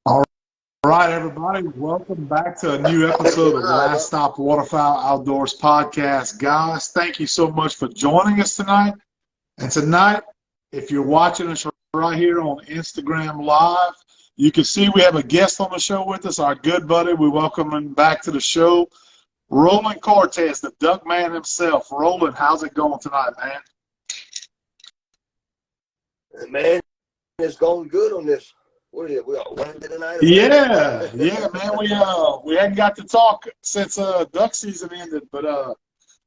All right, everybody, welcome back to a new episode of Last Stop Waterfowl Outdoors Podcast. Guys, thank you so much for joining us tonight. And tonight, if you're watching us right here on Instagram Live, you can see we have a guest on the show with us, our good buddy. We welcome him back to the show, Roland Cortez, the duck man himself. Roland, how's it going tonight, man? Man, it's going good on this. What are we on Wednesday tonight? Yeah, man. We hadn't got to talk since duck season ended, but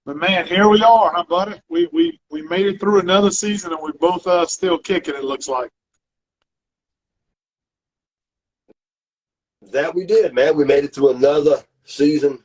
man, here we are, huh, buddy? We made it through another season, and we both still kicking. It looks like that we did, man. We made it through another season.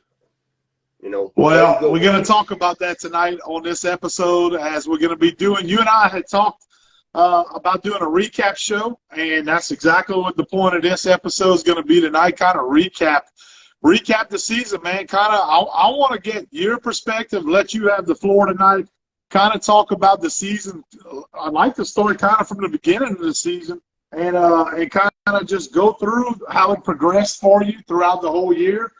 You know. Well, we're going to talk about that tonight on this episode, as we're going to be doing. You and I had talked about doing a recap show, and that's exactly what the point of this episode is going to be tonight. Kind of recap the season, man. Kind of, I want to get your perspective. Let you have the floor tonight. Kind of talk about the season. I like the story kind of from the beginning of the season, and kind of just go through how it progressed for you throughout the whole year.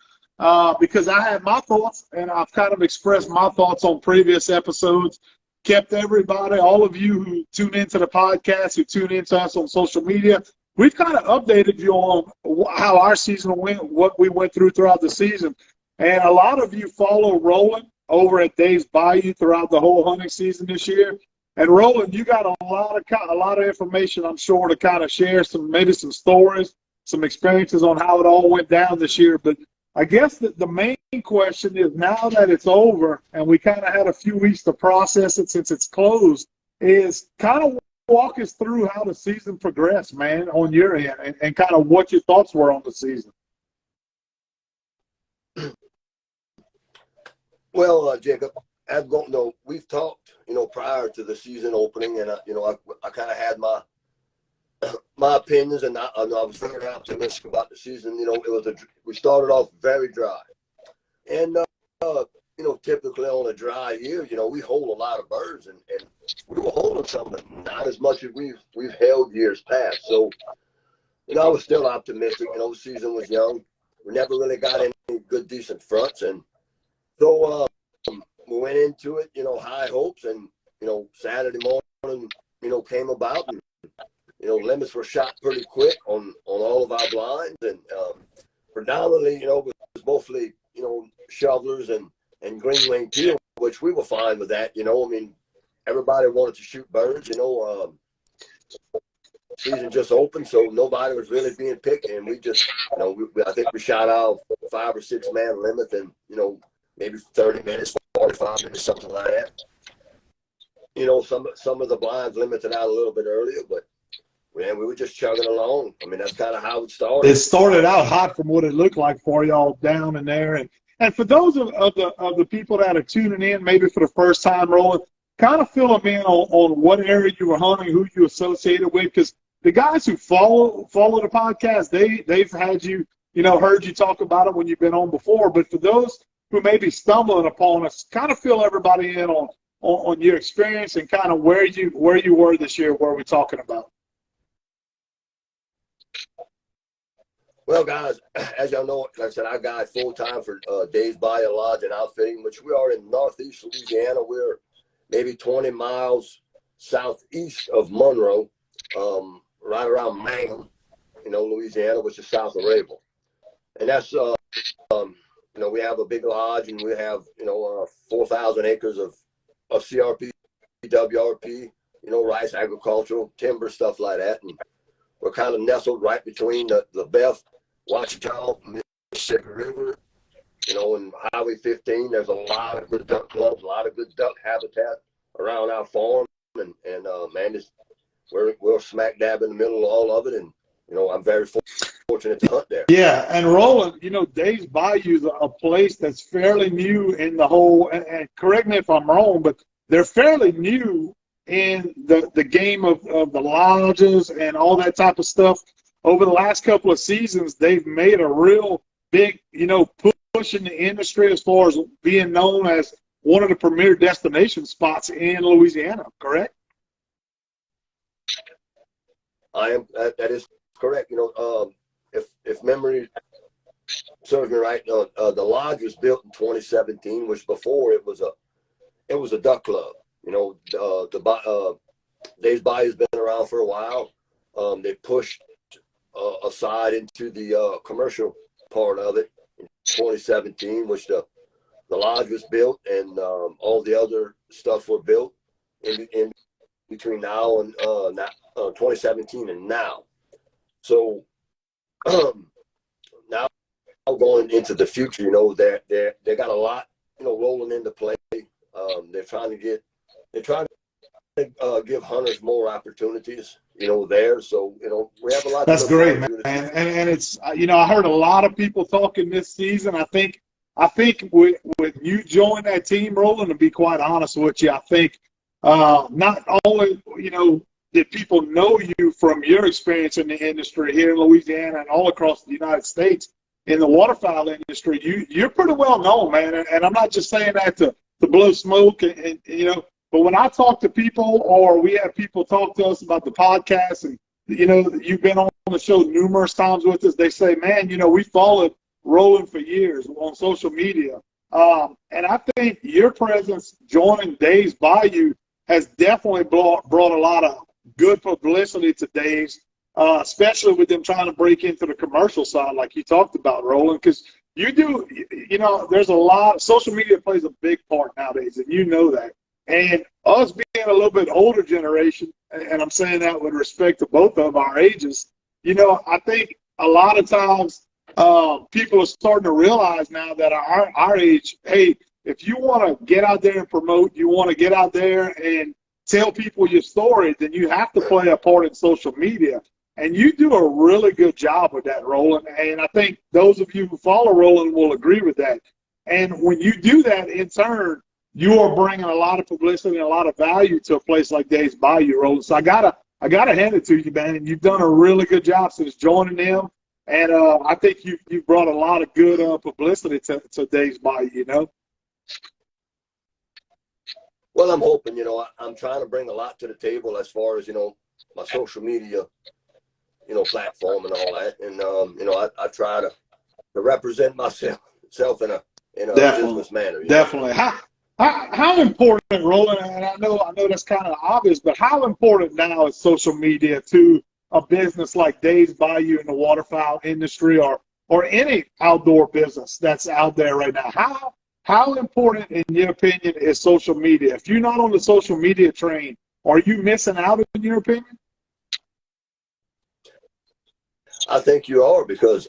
Because I have my thoughts, and I've kind of expressed my thoughts on previous episodes. Kept everybody, all of you who tune into the podcast, who tune into us on social media, we've kind of updated you on how our season went, what we went through throughout the season. And a lot of you follow Roland over at Dave's Bayou throughout the whole hunting season this year. And Roland, you got a lot of information, I'm sure, to kind of share maybe some stories, some experiences on how it all went down this year. But I guess the main question is, now that it's over and we kind of had a few weeks to process it since it's closed, is kind of walk us through how the season progressed, man, on your end, and kind of what your thoughts were on the season. Well, Jacob, we've talked, prior to the season opening, and I kind of had my opinions, and I was very optimistic about the season. We started off very dry, and typically on a dry year, we hold a lot of birds, and we were holding some, but not as much as we've held years past. So, I was still optimistic. The season was young. We never really got any good, decent fronts, and so we went into it, high hopes, and Saturday morning, came about, and limits were shot pretty quick on all of our blinds, and predominantly, it was mostly, shovelers and green wing teal, which we were fine with that. Everybody wanted to shoot birds. Season just opened, so nobody was really being picky, and we just, I think we shot our 5 or 6 man limit, and maybe 30 minutes, 45 minutes, something like that. Some of the blinds limited out a little bit earlier, but man, we were just chugging along. That's kind of how it started. It started out hot from what it looked like for y'all down in there. And for those of the people that are tuning in, maybe for the first time, Roland, kind of fill them in on what area you were hunting, who you associated with, because the guys who follow the podcast, they've had you, heard you talk about it when you've been on before. But for those who may be stumbling upon us, kind of fill everybody in on your experience and kind of where you were this year. What are we talking about? Well, guys, as y'all know, like I said, I guide full-time for Dave's Bayou Lodge and Outfitting, which we are in northeast Louisiana. We're maybe 20 miles southeast of Monroe, right around Mangum, Louisiana, which is south of Rabel. And that's, we have a big lodge, and we have, 4,000 acres of CRP, WRP, rice, agricultural, timber, stuff like that. And we're kind of nestled right between the Beth, Ouachita, Mississippi River, and Highway 15. There's a lot of good duck clubs, a lot of good duck habitat around our farm, and man, we're smack dab in the middle of all of it, and I'm very fortunate to hunt there. Yeah, and Roland, Dave's Bayou is a place that's fairly new in the whole, and correct me if I'm wrong, but they're fairly new in the game of the lodges and all that type of stuff. Over the last couple of seasons, they've made a real big, push in the industry as far as being known as one of the premier destination spots in Louisiana, correct? That is correct. if memory serves me right, the lodge was built in 2017, which before it was a duck club. You know, Dave's Bayou's been around for a while. They pushed aside into the commercial part of it in 2017, which the lodge was built, and all the other stuff were built in between now and 2017 and now. So now going into the future, you know, they got a lot, you know, rolling into play. They're trying to give hunters more opportunities, you know, there. So, you know, we have a lot. That's great, man. And it's, you know, I heard a lot of people talking this season. I think with you joining that team, Roland, to be quite honest with you, I think not only, you know, did people know you from your experience in the industry here in Louisiana and all across the United States in the waterfowl industry, you're pretty well known, man. And I'm not just saying that to blow smoke and you know, but when I talk to people, or we have people talk to us about the podcast, and, you know, you've been on the show numerous times with us, they say, man, you know, we followed Roland for years on social media. And I think your presence joining Dave's Bayou has definitely brought a lot of good publicity to Dave's, especially with them trying to break into the commercial side like you talked about, Roland, because you do, you know, there's a lot, social media plays a big part nowadays, and you know that. And us being a little bit older generation, and I'm saying that with respect to both of our ages, you know, I think a lot of times people are starting to realize now that our age, hey, if you want to get out there and promote, you want to get out there and tell people your story, then you have to play a part in social media. And you do a really good job with that, Roland. And I think those of you who follow Roland will agree with that. And when you do that, in turn, you are bringing a lot of publicity and a lot of value to a place like Dave's Bayou, Roland. So I gotta hand it to you, man. And you've done a really good job since joining them. And I think you've brought a lot of good publicity to Dave's Bayou, you know. Well, I'm hoping, you know, I'm trying to bring a lot to the table as far as, you know, my social media, you know, platform and all that. And, you know, I try to represent myself in a business manner. Definitely. How important, Roland, and I know that's kind of obvious, but how important now is social media to a business like Dave's Bayou in the waterfowl industry, or any outdoor business that's out there right now? How important, in your opinion, is social media? If you're not on the social media train, are you missing out, in your opinion? I think you are, because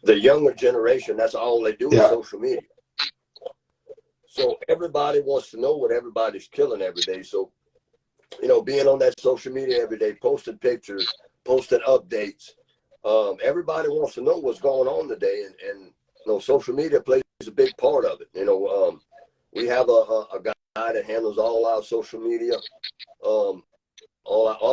the younger generation, that's all they do is social media. So everybody wants to know what everybody's killing every day. So, you know, being on that social media every day, posting pictures, posting updates, everybody wants to know what's going on today. And you know, social media plays a big part of it. You know, we have a guy that handles all our social media, all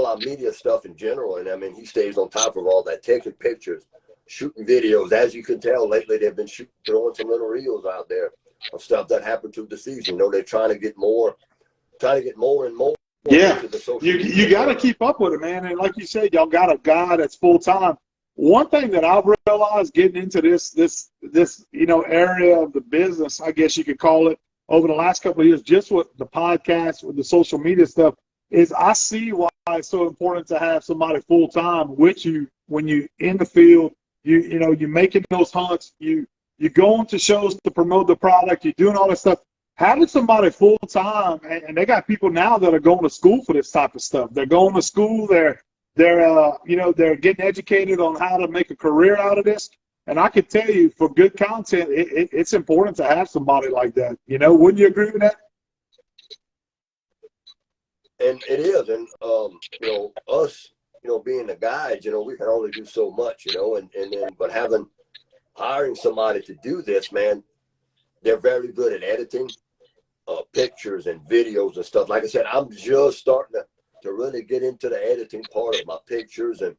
our media stuff in general. And I mean, he stays on top of all that, taking pictures, shooting videos. As you can tell, lately they've been throwing some little reels out there of stuff that happened through the season. You know, they're trying to get more and more. Yeah, you got to keep up with it, man. And like you said, y'all got a guy that's full time. One thing that I've realized getting into this you know, area of the business, I guess you could call it, over the last couple of years, just with the podcast, with the social media stuff, is I see why it's so important to have somebody full time with you when you in the field. You know, you're making those hunts. You're going to shows to promote the product. You're doing all this stuff. Having somebody full time, and they got people now that are going to school for this type of stuff. They're going to school. They're you know, they're getting educated on how to make a career out of this. And I can tell you, for good content, it's important to have somebody like that. You know, wouldn't you agree with that? And it is. And you know, us, you know, being the guides, you know, we can only do so much, you know, and then but hiring somebody to do this, man, they're very good at editing pictures and videos and stuff. Like I said, I'm just starting to really get into the editing part of my pictures and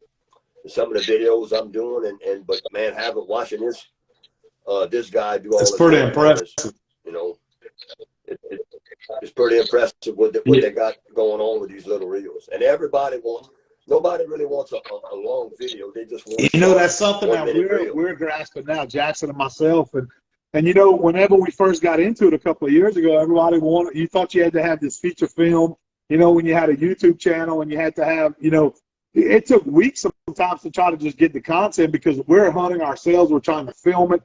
some of the videos I'm doing. But man, watching this guy do all this. It's pretty impressive. You know, it's pretty impressive what they got going on with these little reels. And everybody wants, nobody really wants a long video. They just want that's something that we're grasping now, Jackson and myself. And whenever we first got into it a couple of years ago, everybody you thought you had to have this feature film, when you had a YouTube channel and you had to have, it took weeks sometimes to try to just get the content because we're hunting ourselves. We're trying to film it.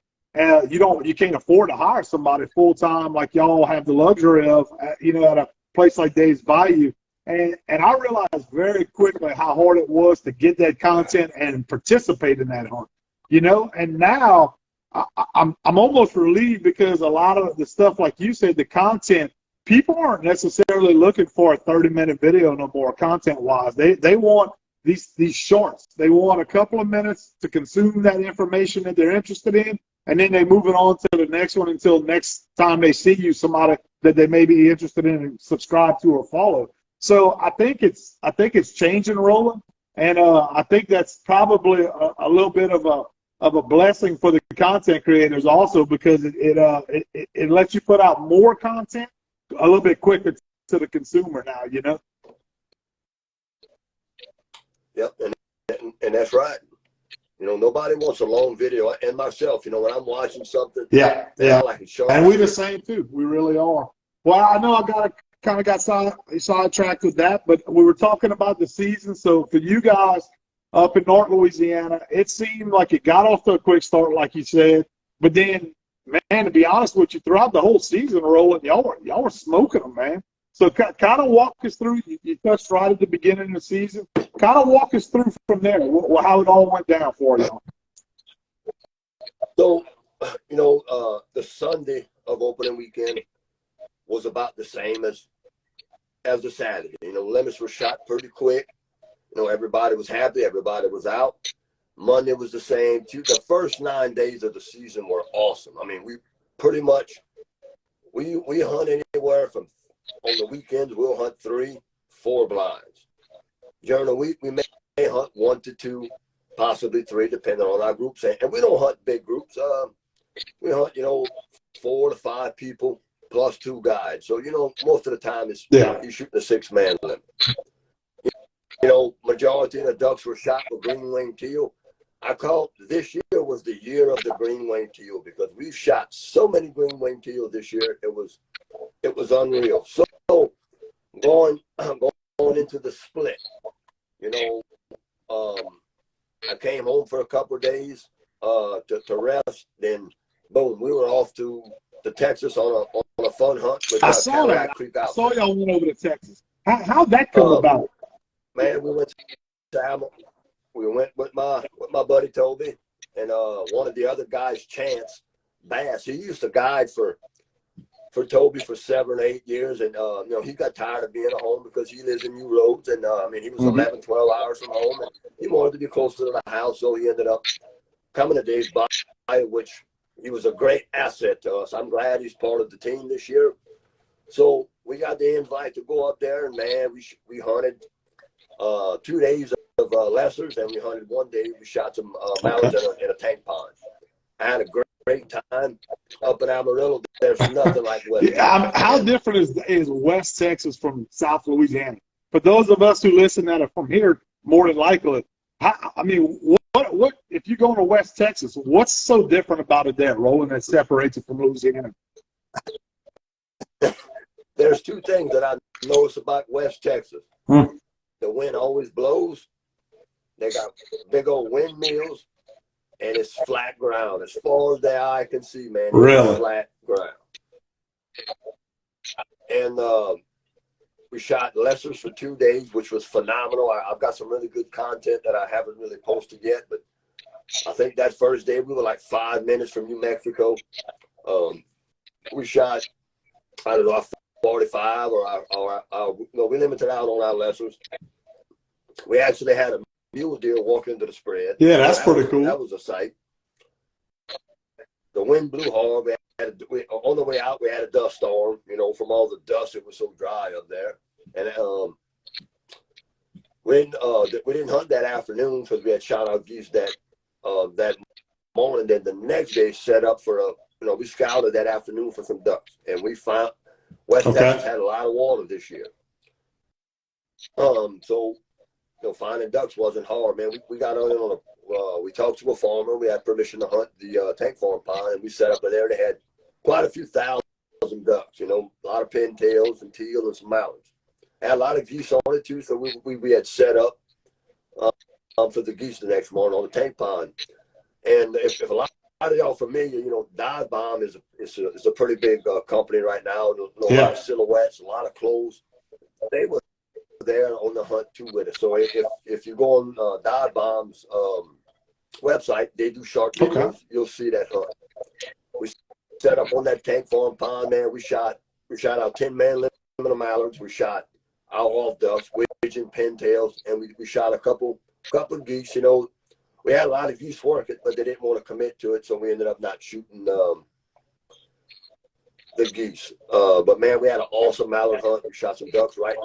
You can't afford to hire somebody full time like y'all have the luxury of, at a place like Dave's Bayou. And I realized very quickly how hard it was to get that content and participate in that hunt, And now I'm almost relieved because a lot of the stuff, like you said, the content, people aren't necessarily looking for a 30-minute video no more, content-wise. They want these shorts. They want a couple of minutes to consume that information that they're interested in, and then they move it on to the next one until next time they see you, somebody that they may be interested in and subscribe to or follow. So I think it's changing, Roland, and I think that's probably a little bit of a blessing for the content creators also because it lets you put out more content a little bit quicker to the consumer now, Yep, and that's right. Nobody wants a long video. And myself, when I'm watching something, yeah, I like it short. And we're the same too. We really are. Well, I know I got sidetracked with that, but we were talking about the season. So for you guys up in North Louisiana, it seemed like it got off to a quick start, like you said. But then, man, to be honest with you, throughout the whole season, Roland, y'all were smoking them, man. So kind of walk us through. You touched right at the beginning of the season. Kind of walk us through from there, how it all went down for y'all. So, the Sunday of opening weekend was about the same as the Saturday. Limits were shot pretty quick. Everybody was happy. Everybody was out. Monday was the same. The first 9 days of the season were awesome. I mean, we pretty much we hunt anywhere from, on the weekends we'll hunt 3-4 blinds. During the week we may hunt 1 to 2, possibly 3, depending on our groups. And we don't hunt big groups. We hunt 4 to 5 people plus 2 guides. So most of the time you shoot the 6-man limit. Majority of the ducks were shot with green winged teal. I call this year was the year of the green winged teal because we've shot so many green winged teal this year. It was unreal. So going into the split, I came home for a couple of days to rest. Then boom, we were off to Texas on a fun hunt. With, I saw that. I saw y'all went over to Texas. How'd that come about? Man, we went with my buddy Toby and one of the other guys, Chance Bass. He used to guide for Toby for 7 or 8 years, and he got tired of being at home because he lives in New Roads, and he was 11, 12 hours from home, and he wanted to be closer to the house, so he ended up coming to Dave's Bayou, which he was a great asset to us. I'm glad he's part of the team this year. So we got the invite to go up there, and man, we hunted 2 days of lessers, and we hunted 1 day. We shot some mallards in a tank pond. I had a great time up in Amarillo. There's nothing like West Texas. How different is West Texas from South Louisiana? For those of us who listen that are from here, more than likely, what if you go to West Texas, what's so different about it there, Roland, that separates it from Louisiana? There's 2 things that I notice about West Texas. The wind always blows. They got big old windmills, and it's flat ground. As far as the eye can see, man, it's flat ground. And we shot lessers for 2 days, which was phenomenal. I've got some really good content that I haven't really posted yet, but I think that first day we were like 5 minutes from New Mexico. We shot, I don't know, 45 we limited out on our lessers. We actually had a mule deer walk into the spread. Yeah, that's pretty cool. That was a sight. The wind blew hard. On the way out, we had a dust storm. From all the dust, it was so dry up there. And we didn't hunt that afternoon because we had shot our geese that morning. Then the next day, set up for we scouted that afternoon for some ducks, and we found West Texas had a lot of water this year. So finding ducks wasn't hard, man. We got on we talked to a farmer. We had permission to hunt the tank farm pond, and we set up in there. They had quite a few thousand ducks, a lot of pintails and teal and some mallards. Had a lot of geese on it too, so we had set up for the geese the next morning on the tank pond. And if a lot of y'all familiar, Dive Bomb is a pretty big company right now. A lot of silhouettes, a lot of clothes. They were there on the hunt too with us. So if you go on Dive Bomb's website, they do short videos. You'll see that hunt. We set up on that tank farm pond, man. We shot our 10-man limit of mallards. We shot our off ducks, widgeon, pintails, and we shot a couple of geese. We had a lot of geese working, but they didn't want to commit to it, so we ended up not shooting the geese. But man, we had an awesome mallard hunt. We shot some ducks right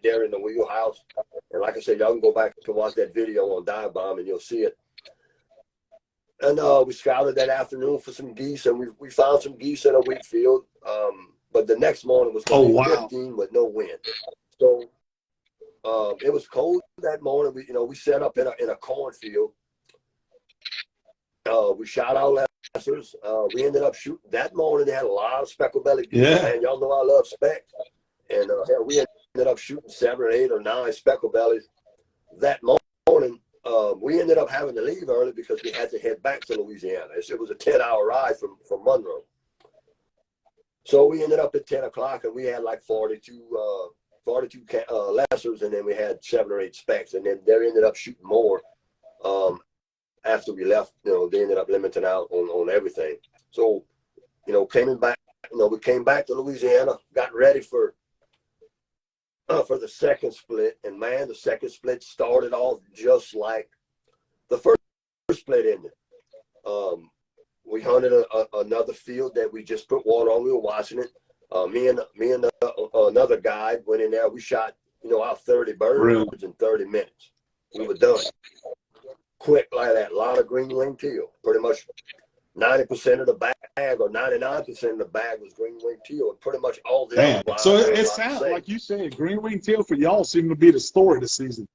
there in the wheelhouse. And like I said, y'all can go back to watch that video on Dive Bomb, and you'll see it. And we scouted that afternoon for some geese, and we found some geese in a wheat field. But the next morning was going to be 15 with no wind. So it was cold that morning. We set up in a cornfield. We shot our lessers. We ended up shooting that morning. They had a lot of speckled-bellied geese. Yeah. Man, y'all know I love speck. And we ended up shooting 7 or 8 or 9 speckled-bellies that morning. We ended up having to leave early because we had to head back to Louisiana. It was a 10-hour ride from Monroe. So we ended up at 10 o'clock, and we had like 42 lessers, and then we had 7 or 8 specks, and then they ended up shooting more after we left. They ended up limiting out on everything. So, coming back, we came back to Louisiana, got ready for the second split, and man, the second split started off just like the first split ended. We hunted another field that we just put water on. We were watching it. Me and another guide went in there. We shot, our 30 birds in 30 minutes. We were done. Quick like that. A lot of green winged teal. Pretty much 90% of the bag or 99% of the bag was green winged teal, and pretty much all the other wild. So it sounds like you said green winged teal for y'all seemed to be the story this season.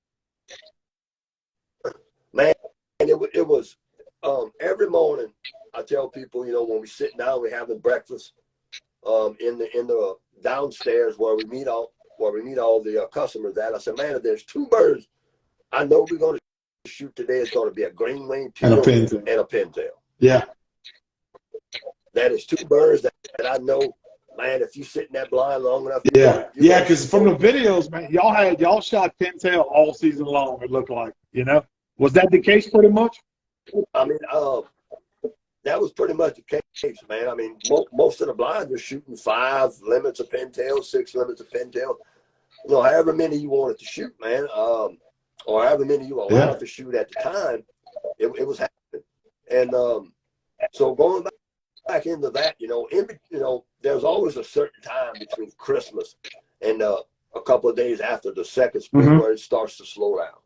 Man, it was every morning. I tell people, when we sit down, we're having breakfast in the downstairs where we meet all the customers at. I said, man, if there's 2 birds I know we're going to shoot today, it's going to be a green winged teal and a pintail. Yeah. That is 2 birds that I know, man, if you sit in that blind long enough. Yeah. Because from the videos, man, y'all shot pintail all season long, it looked like, Was that the case pretty much? I mean, that was pretty much the case, man. I mean, most of the blinds were shooting 5 limits of pintail, 6 limits of pintail. However many you wanted to shoot, man, or however many you were allowed to shoot at the time, it was happening. And so going back into that, there's always a certain time between Christmas and a couple of days after the second split where it starts to slow down,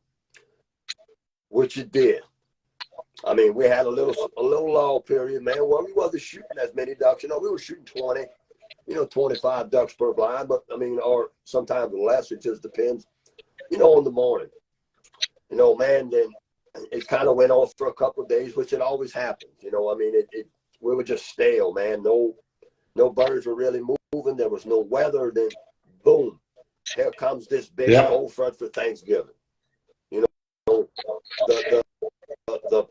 which it did. I mean, we had a little lull period, man, where we wasn't shooting as many ducks. We were shooting 20, 25 ducks per blind, but I mean, or sometimes less. It just depends, on the morning. Man, then it kind of went off for a couple of days, which it always happens. I mean, we were just stale, man. No birds were really moving. There was no weather. Then, boom, here comes this big cold front for Thanksgiving.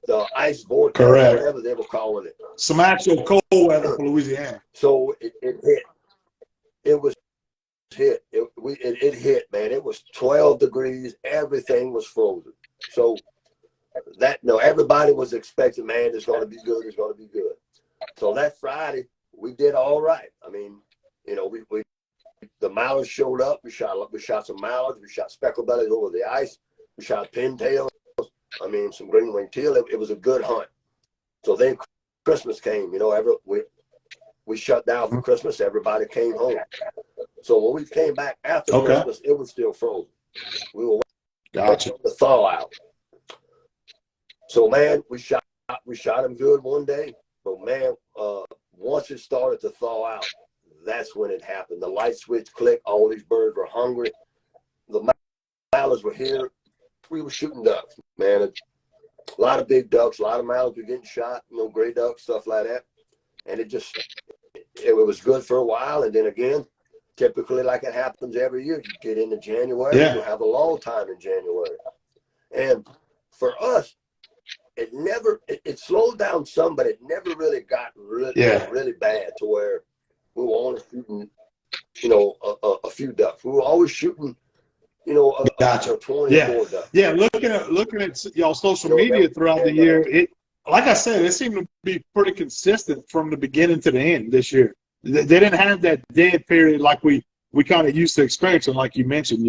The ice vortex, whatever they were calling it. Some actual cold weather for Louisiana. So it hit. It was hit. It hit, man. It was 12 degrees. Everything was frozen. So everybody was expecting, man, it's going to be good. It's going to be good. So that Friday, we did all right. I mean, the mallards showed up. We shot some mallards. We shot speckled bellies over the ice. We shot pintails. I mean, some green winged teal. It was a good hunt. So then Christmas came. We shut down for Christmas. Everybody came home. So when we came back after Christmas, it was still frozen. We were waiting for the thaw out. So man, we shot them good one day. But man, once it started to thaw out, that's when it happened. The light switch clicked. All these birds were hungry. The mallards were here. we were shooting ducks, man. A lot of big ducks, a lot of mouths were getting shot, gray ducks, stuff like that. And it was good for a while. And then again, typically like it happens every year, you get into January, you have a lull time in January. And for us, it slowed down some, but it never really got really bad to where we were only shooting, a few ducks. We were always shooting, 20 or more ducks. Yeah, looking at y'all social media throughout the year, like I said, it seemed to be pretty consistent from the beginning to the end this year. They didn't have that dead period like we kind of used to experiencing, like you mentioned,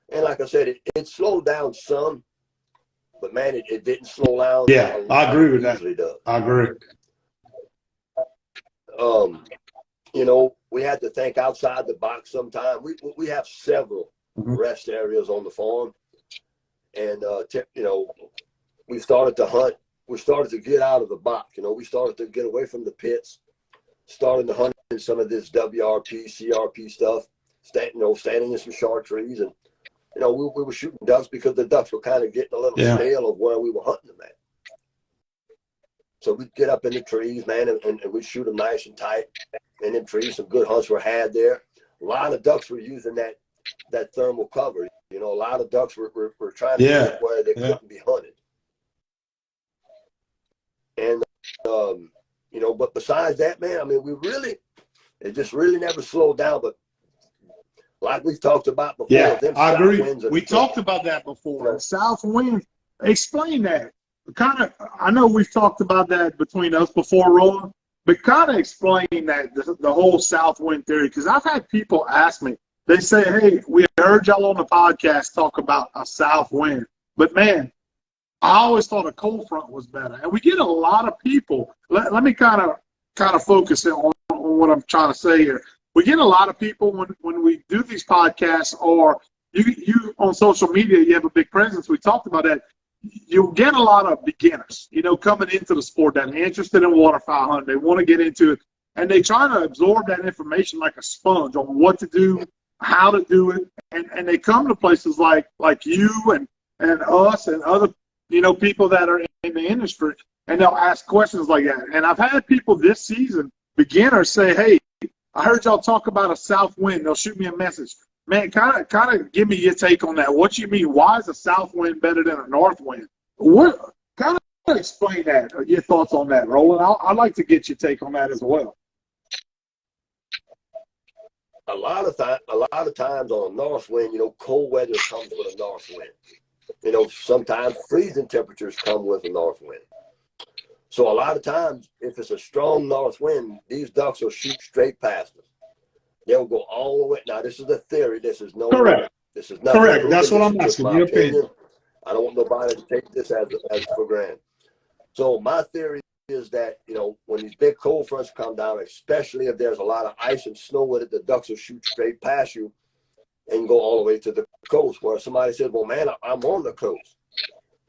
And like I said, it slowed down some, but man, it didn't slow down. Yeah, I agree with that. I agree. We had to think outside the box sometimes. We have several rest areas on the farm. And, we started to hunt. We started to get out of the box. We started to get away from the pits, started to hunt in some of this WRP, CRP stuff, standing in some short trees. And, we were shooting ducks because the ducks were kind of getting a little stale of where we were hunting them at. So we'd get up in the trees, man, and we'd shoot them nice and tight in them trees. Some good hunts were had there. A lot of ducks were using that thermal cover. A lot of ducks were trying to get where they couldn't be hunted. And, but besides that, man, I mean, it just really never slowed down. But like we've talked about before. Yeah, I agree. We talked about that before. The south wind, explain that. I know we've talked about that between us before, Roland, but kind of explain that, the whole south wind theory, because I've had people ask me, they say, hey, we heard y'all on the podcast talk about a south wind, but man, I always thought a cold front was better. And we get a lot of people, let me kind of focus on what I'm trying to say here. We get a lot of people when we do these podcasts, or you on social media, you have a big presence. We talked about that. You'll get a lot of beginners, coming into the sport that are interested in waterfowl hunting. They want to get into it, and they try to absorb that information like a sponge on what to do, how to do it, and they come to places like you and us and other people that are in the industry, and they'll ask questions like that. And I've had people this season, beginners, say, hey, I heard y'all talk about a south wind. They'll shoot me a message. Man, kind of give me your take on that. What you mean? Why is a south wind better than a north wind? What kind of explain that? Your thoughts on that, Roland? I'd like to get your take on that as well. A lot of times on a north wind, cold weather comes with a north wind. Sometimes freezing temperatures come with a north wind. So a lot of times, if it's a strong north wind, these ducks will shoot straight past us. They'll go all the way. Now, this is a theory. This is no. Correct. This is nothing. Correct. That's what I'm asking. Your opinion. I don't want nobody to take this as for granted. So my theory is that when these big cold fronts come down, especially if there's a lot of ice and snow with it, the ducks will shoot straight past you and go all the way to the coast. Where somebody says, "Well, man, I'm on the coast."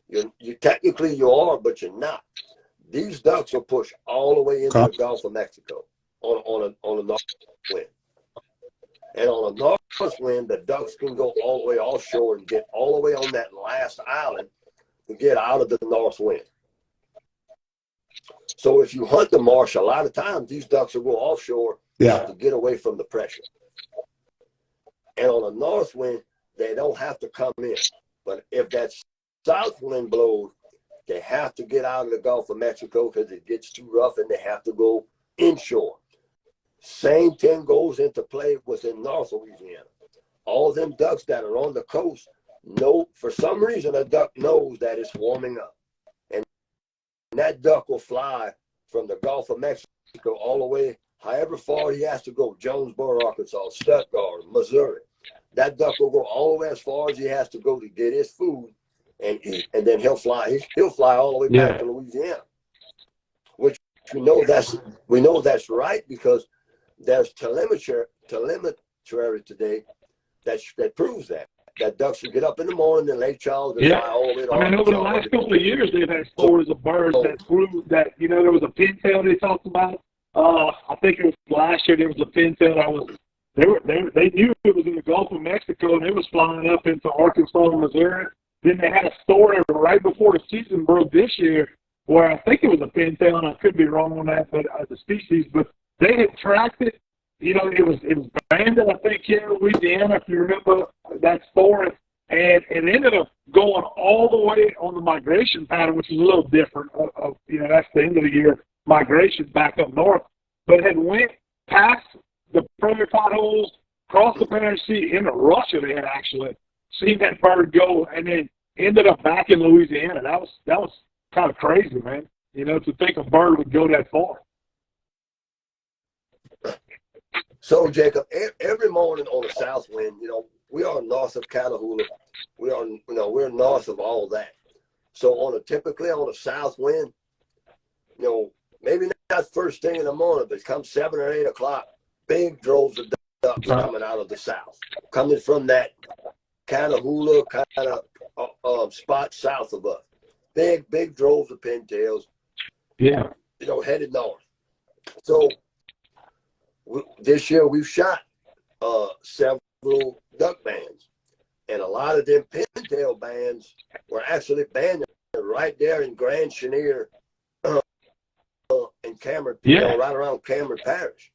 You technically you are, but you're not. These ducks will push all the way into the Gulf of Mexico on a north wind. And on a north wind, the ducks can go all the way offshore and get all the way on that last island to get out of the north wind. So if you hunt the marsh, a lot of times these ducks will go offshore to get away from the pressure. And on a north wind, they don't have to come in. But if that south wind blows, they have to get out of the Gulf of Mexico because it gets too rough and they have to go inshore. Same thing goes into play within North Louisiana. All them ducks that are on the coast know, for some reason, a duck knows that it's warming up. And that duck will fly from the Gulf of Mexico all the way, however far he has to go, Jonesboro, Arkansas, Stuttgart, Missouri. That duck will go all the way as far as he has to go to get his food and eat, and then he'll fly all the way back to Louisiana. Which we know that's right because there's telemetry today that proves that ducks will get up in the morning and lay child and fly all the way to I mean, over the last couple of years, they've had stories of birds that prove that, there was a pintail they talked about. I think it was last year there was a pintail they knew it was in the Gulf of Mexico, and it was flying up into Arkansas and Missouri. Then they had a story right before the season broke this year, where I think it was a pintail, and I could be wrong on that, but the species, but they had tracked it. You know, it was banded, I think, here in Louisiana, if you remember that story, and it ended up going all the way on the migration pattern, which is a little different. You know, that's the end of the year migration back up north, but it had went past the prairie potholes, crossed the Bering Sea into Russia. They had actually seen that bird go, and then ended up back in Louisiana. That was kind of crazy, man. You know, to think a bird would go that far. So, Jacob, every morning on the south wind, you know, we are north of Catahoula. We're north of all that. So typically on a south wind, you know, maybe not first thing in the morning, but come 7 or 8 o'clock, big droves of ducks coming out of the south, coming from that Catahoula kind of spot south of us. Big droves of pintails. Yeah. You know, headed north. So this year we've shot several duck bands, and a lot of them pintail bands were actually banded right there in Grand Chenier and Cameron, you know, right around Cameron Parish.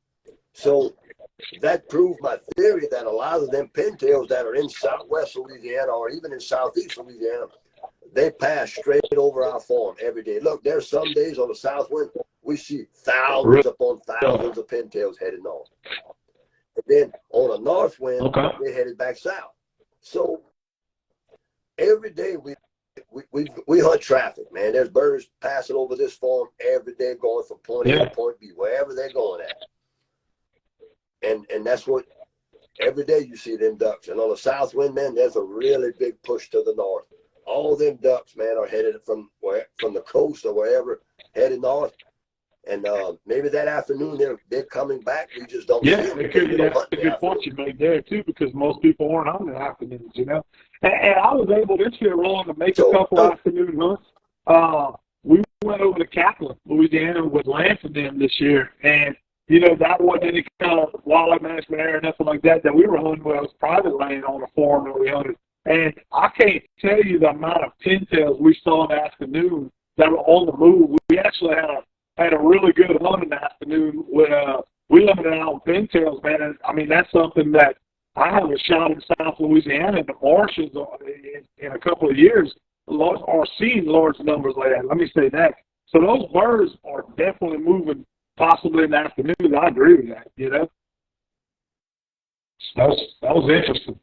So that proved my theory that a lot of them pintails that are in southwest Louisiana or even in southeast Louisiana, they pass straight over our farm every day. Look, there's some days on the south wind we see thousands upon thousands of pintails headed north. And then on a north wind, they headed back south. So every day we hunt traffic, man. There's birds passing over this farm every day, going from point A to point B, wherever they're going at. And that's what every day you see them ducks. And on the south wind, man, there's a really big push to the north. All them ducks, man, are headed from the coast or wherever, headed north. And maybe that afternoon they're coming back. We just don't see them. That's a good point you made there too, because most people aren't on the afternoons, you know. And I was able this year, Roland, to make a couple afternoon hunts. We went over to Kaplan, Louisiana, with Lance and them this year, and you know that wasn't any kind of wildlife management area or nothing like that we were hunting. Well, it was private land on the farm that we hunted, and I can't tell you the amount of pintails we saw in the afternoon that were on the move. We actually had a really good hunt in the afternoon. We limited out on pintails, man. And, I mean, that's something that I haven't shot in South Louisiana in the marshes in a couple of years, or seen large numbers like that. Let me say that. So those birds are definitely moving, possibly in the afternoon. I agree with that, you know. That was interesting.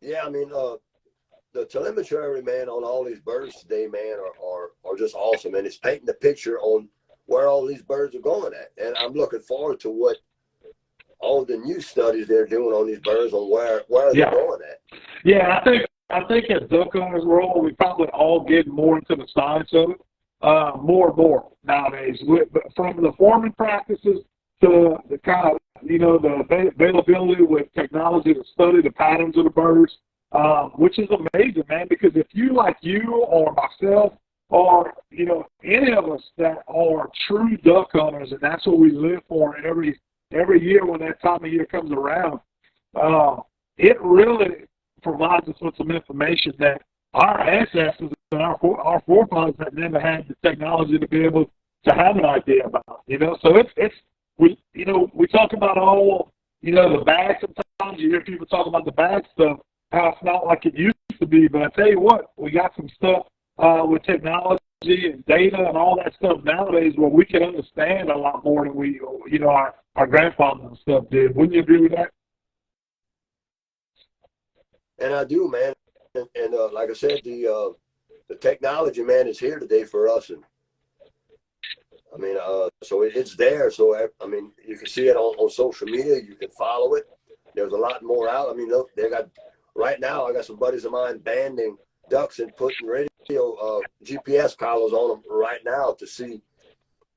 Yeah, I mean, the telemetry, man, on all these birds today, man, are just awesome. And it's painting the picture on where all these birds are going at. And I'm looking forward to what all the new studies they're doing on these birds on where they're going at. Yeah, I think as duck owners, we probably all get more into the science of it, more and more nowadays. From the farming practices to the kind of, you know, the availability with technology to study the patterns of the birds, which is amazing, man, because if you, like you or myself or, you know, any of us that are true duck hunters, and that's what we live for every year when that time of year comes around, it really provides us with some information that our ancestors and our forefathers had never had the technology to be able to have an idea about, you know. So we talk about all, you know, the bad. Sometimes you hear people talk about the bad stuff, how it's not like it used to be. But I tell you what, we got some stuff with technology and data and all that stuff nowadays where we can understand a lot more than we, you know, our grandfathers and stuff did. Wouldn't you agree with that? And I do, man. And like I said, the technology, man, is here today for us. And I mean, so it's there. So, I mean, you can see it on social media. You can follow it. There's a lot more out. I mean, look, right now, I got some buddies of mine banding ducks and putting radio GPS collars on them right now to see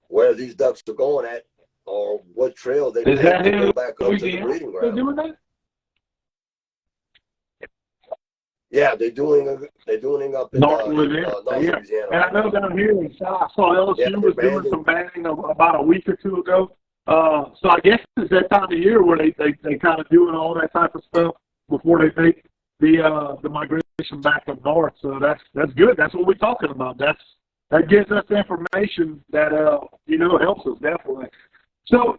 where these ducks are going at or what trail they take to go back up to the breeding ground. They're doing that? Yeah, they're doing up in North Louisiana. And I know down here, I saw LSU was doing some banding about a week or two ago. So I guess it's that time of year where they kind of doing all that type of stuff before they make the migration back up north. So that's good. That's what we're talking about. That gives us information that helps us definitely. So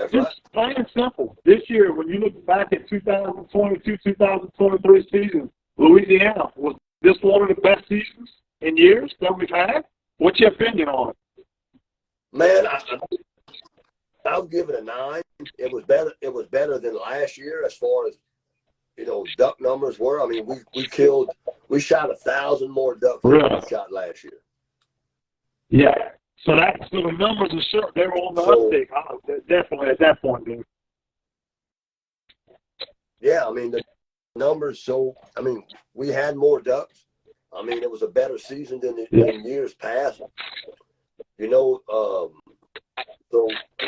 just plain and simple. This year, when you look back at 2022, 2023 season, Louisiana, was this one of the best seasons in years that we've had? What's your opinion on it? Man, I'll give it a 9. It was better. It was better than last year as far as duck numbers were. I mean, we shot 1,000 more ducks than we shot last year. Yeah. So the numbers are sure they were on the uptick. Definitely at that point, dude. Yeah, I mean the numbers. So I mean, we had more ducks. I mean, it was a better season than in years past. So I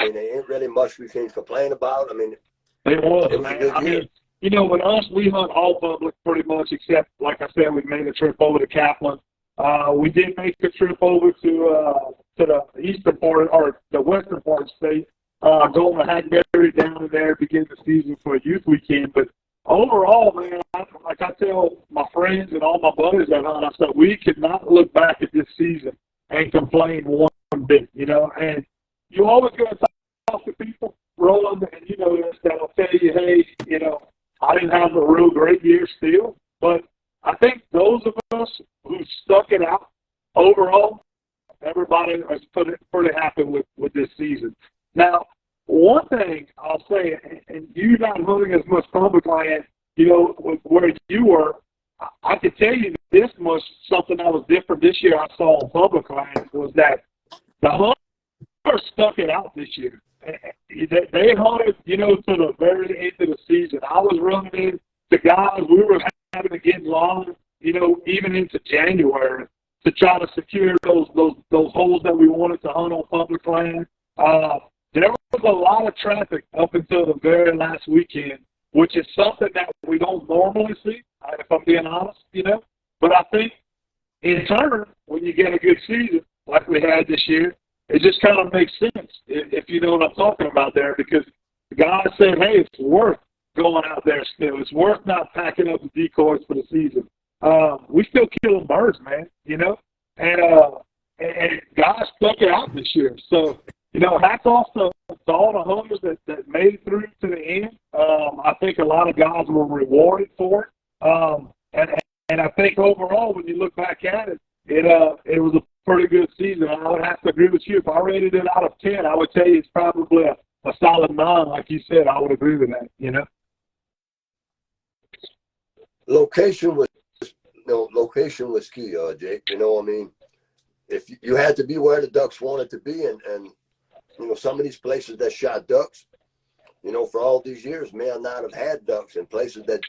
mean, there ain't really much we can complain about. I mean, it was a man. good year. I mean, with us, we hunt all public pretty much, except like I said, we made a trip over to Kaplan. We did make a trip over to the eastern part or the western part of the state, going to Hackberry down in there, begin the season for a youth weekend. But overall, man, like I tell my friends and all my buddies that hunt, I said we could not look back at this season and complain one bit, And you always going to talk to people, Roland, and this, that'll tell you, hey, I didn't have a real great year still, but I think those of us who stuck it out overall, everybody is pretty happy with this season. Now, one thing I'll say, and you not hunting as much public land, where you were, I could tell you this much, something that was different this year I saw on public land was that the hunters stuck it out this year. They hunted, to the very end of the season. I was running into guys, we were having to get long, even into January to try to secure those holes that we wanted to hunt on public land. There was a lot of traffic up until the very last weekend, which is something that we don't normally see, if I'm being honest, But I think in turn, when you get a good season like we had this year, it just kind of makes sense, if you know what I'm talking about there, because the guys said, hey, it's worth going out there still. It's worth not packing up the decoys for the season. We still killing birds, man, and guys stuck it out this year. So, hats off to all the hunters that made it through to the end. I think a lot of guys were rewarded for it. And I think overall, when you look back at it, it was a pretty good season. I would have to agree with you. If I rated it out of 10, I would tell you it's probably a solid 9. Like you said, I would agree with that, Location was key, Jake. I mean, if you had to be where the ducks wanted to be, and some of these places that shot ducks, for all these years may not have had ducks, and places that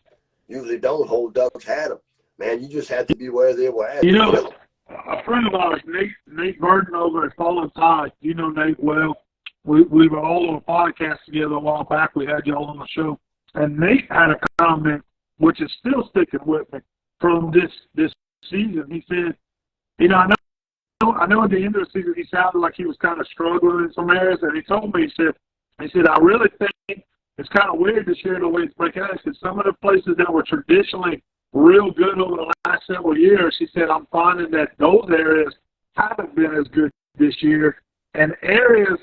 usually don't hold ducks had them. Man, you just had to be where they were at. A friend of ours, Nate Burton over at Fallen Tide, Nate well. We were all on a podcast together a while back. We had y'all on the show, and Nate had a comment which is still sticking with me from this season. He said, I know at the end of the season he sounded like he was kind of struggling in some areas, and he told me, he said, I really think it's kind of weird this year the way it's breaking out. He said some of the places that were traditionally real good over the last several years, he said, I'm finding that those areas haven't been as good this year, and areas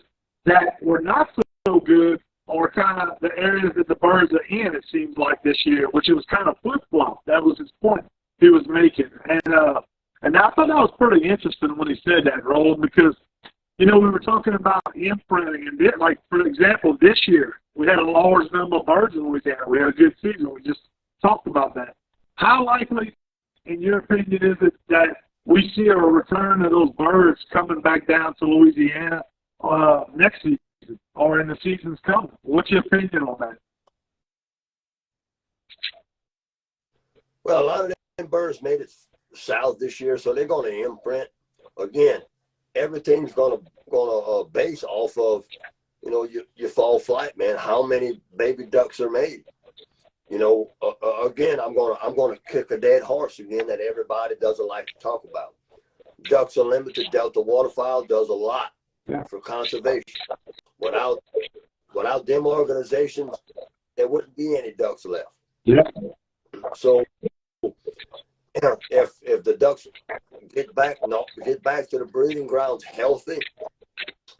that were not so good are kind of the areas that the birds are in, it seems like this year, which it was kind of flip-flop. That was his point he was making. And I thought that was pretty interesting when he said that, Roland, because, we were talking about imprinting, and like, for example, this year, we had a large number of birds in Louisiana. We had a good season. We just talked about that. How likely, in your opinion, is it that we see a return of those birds coming back down to Louisiana next season or in the seasons coming? What's your opinion on that? Well, a lot of them birds made it south this year, so they're going to imprint. Again, everything's going to base off of, your fall flight, man. How many baby ducks are made? Again, I'm gonna kick a dead horse again that everybody doesn't like to talk about. Ducks Unlimited Delta Waterfowl does a lot for conservation. Without them organizations, there wouldn't be any ducks left. Yeah. So if the ducks get back to the breeding grounds healthy,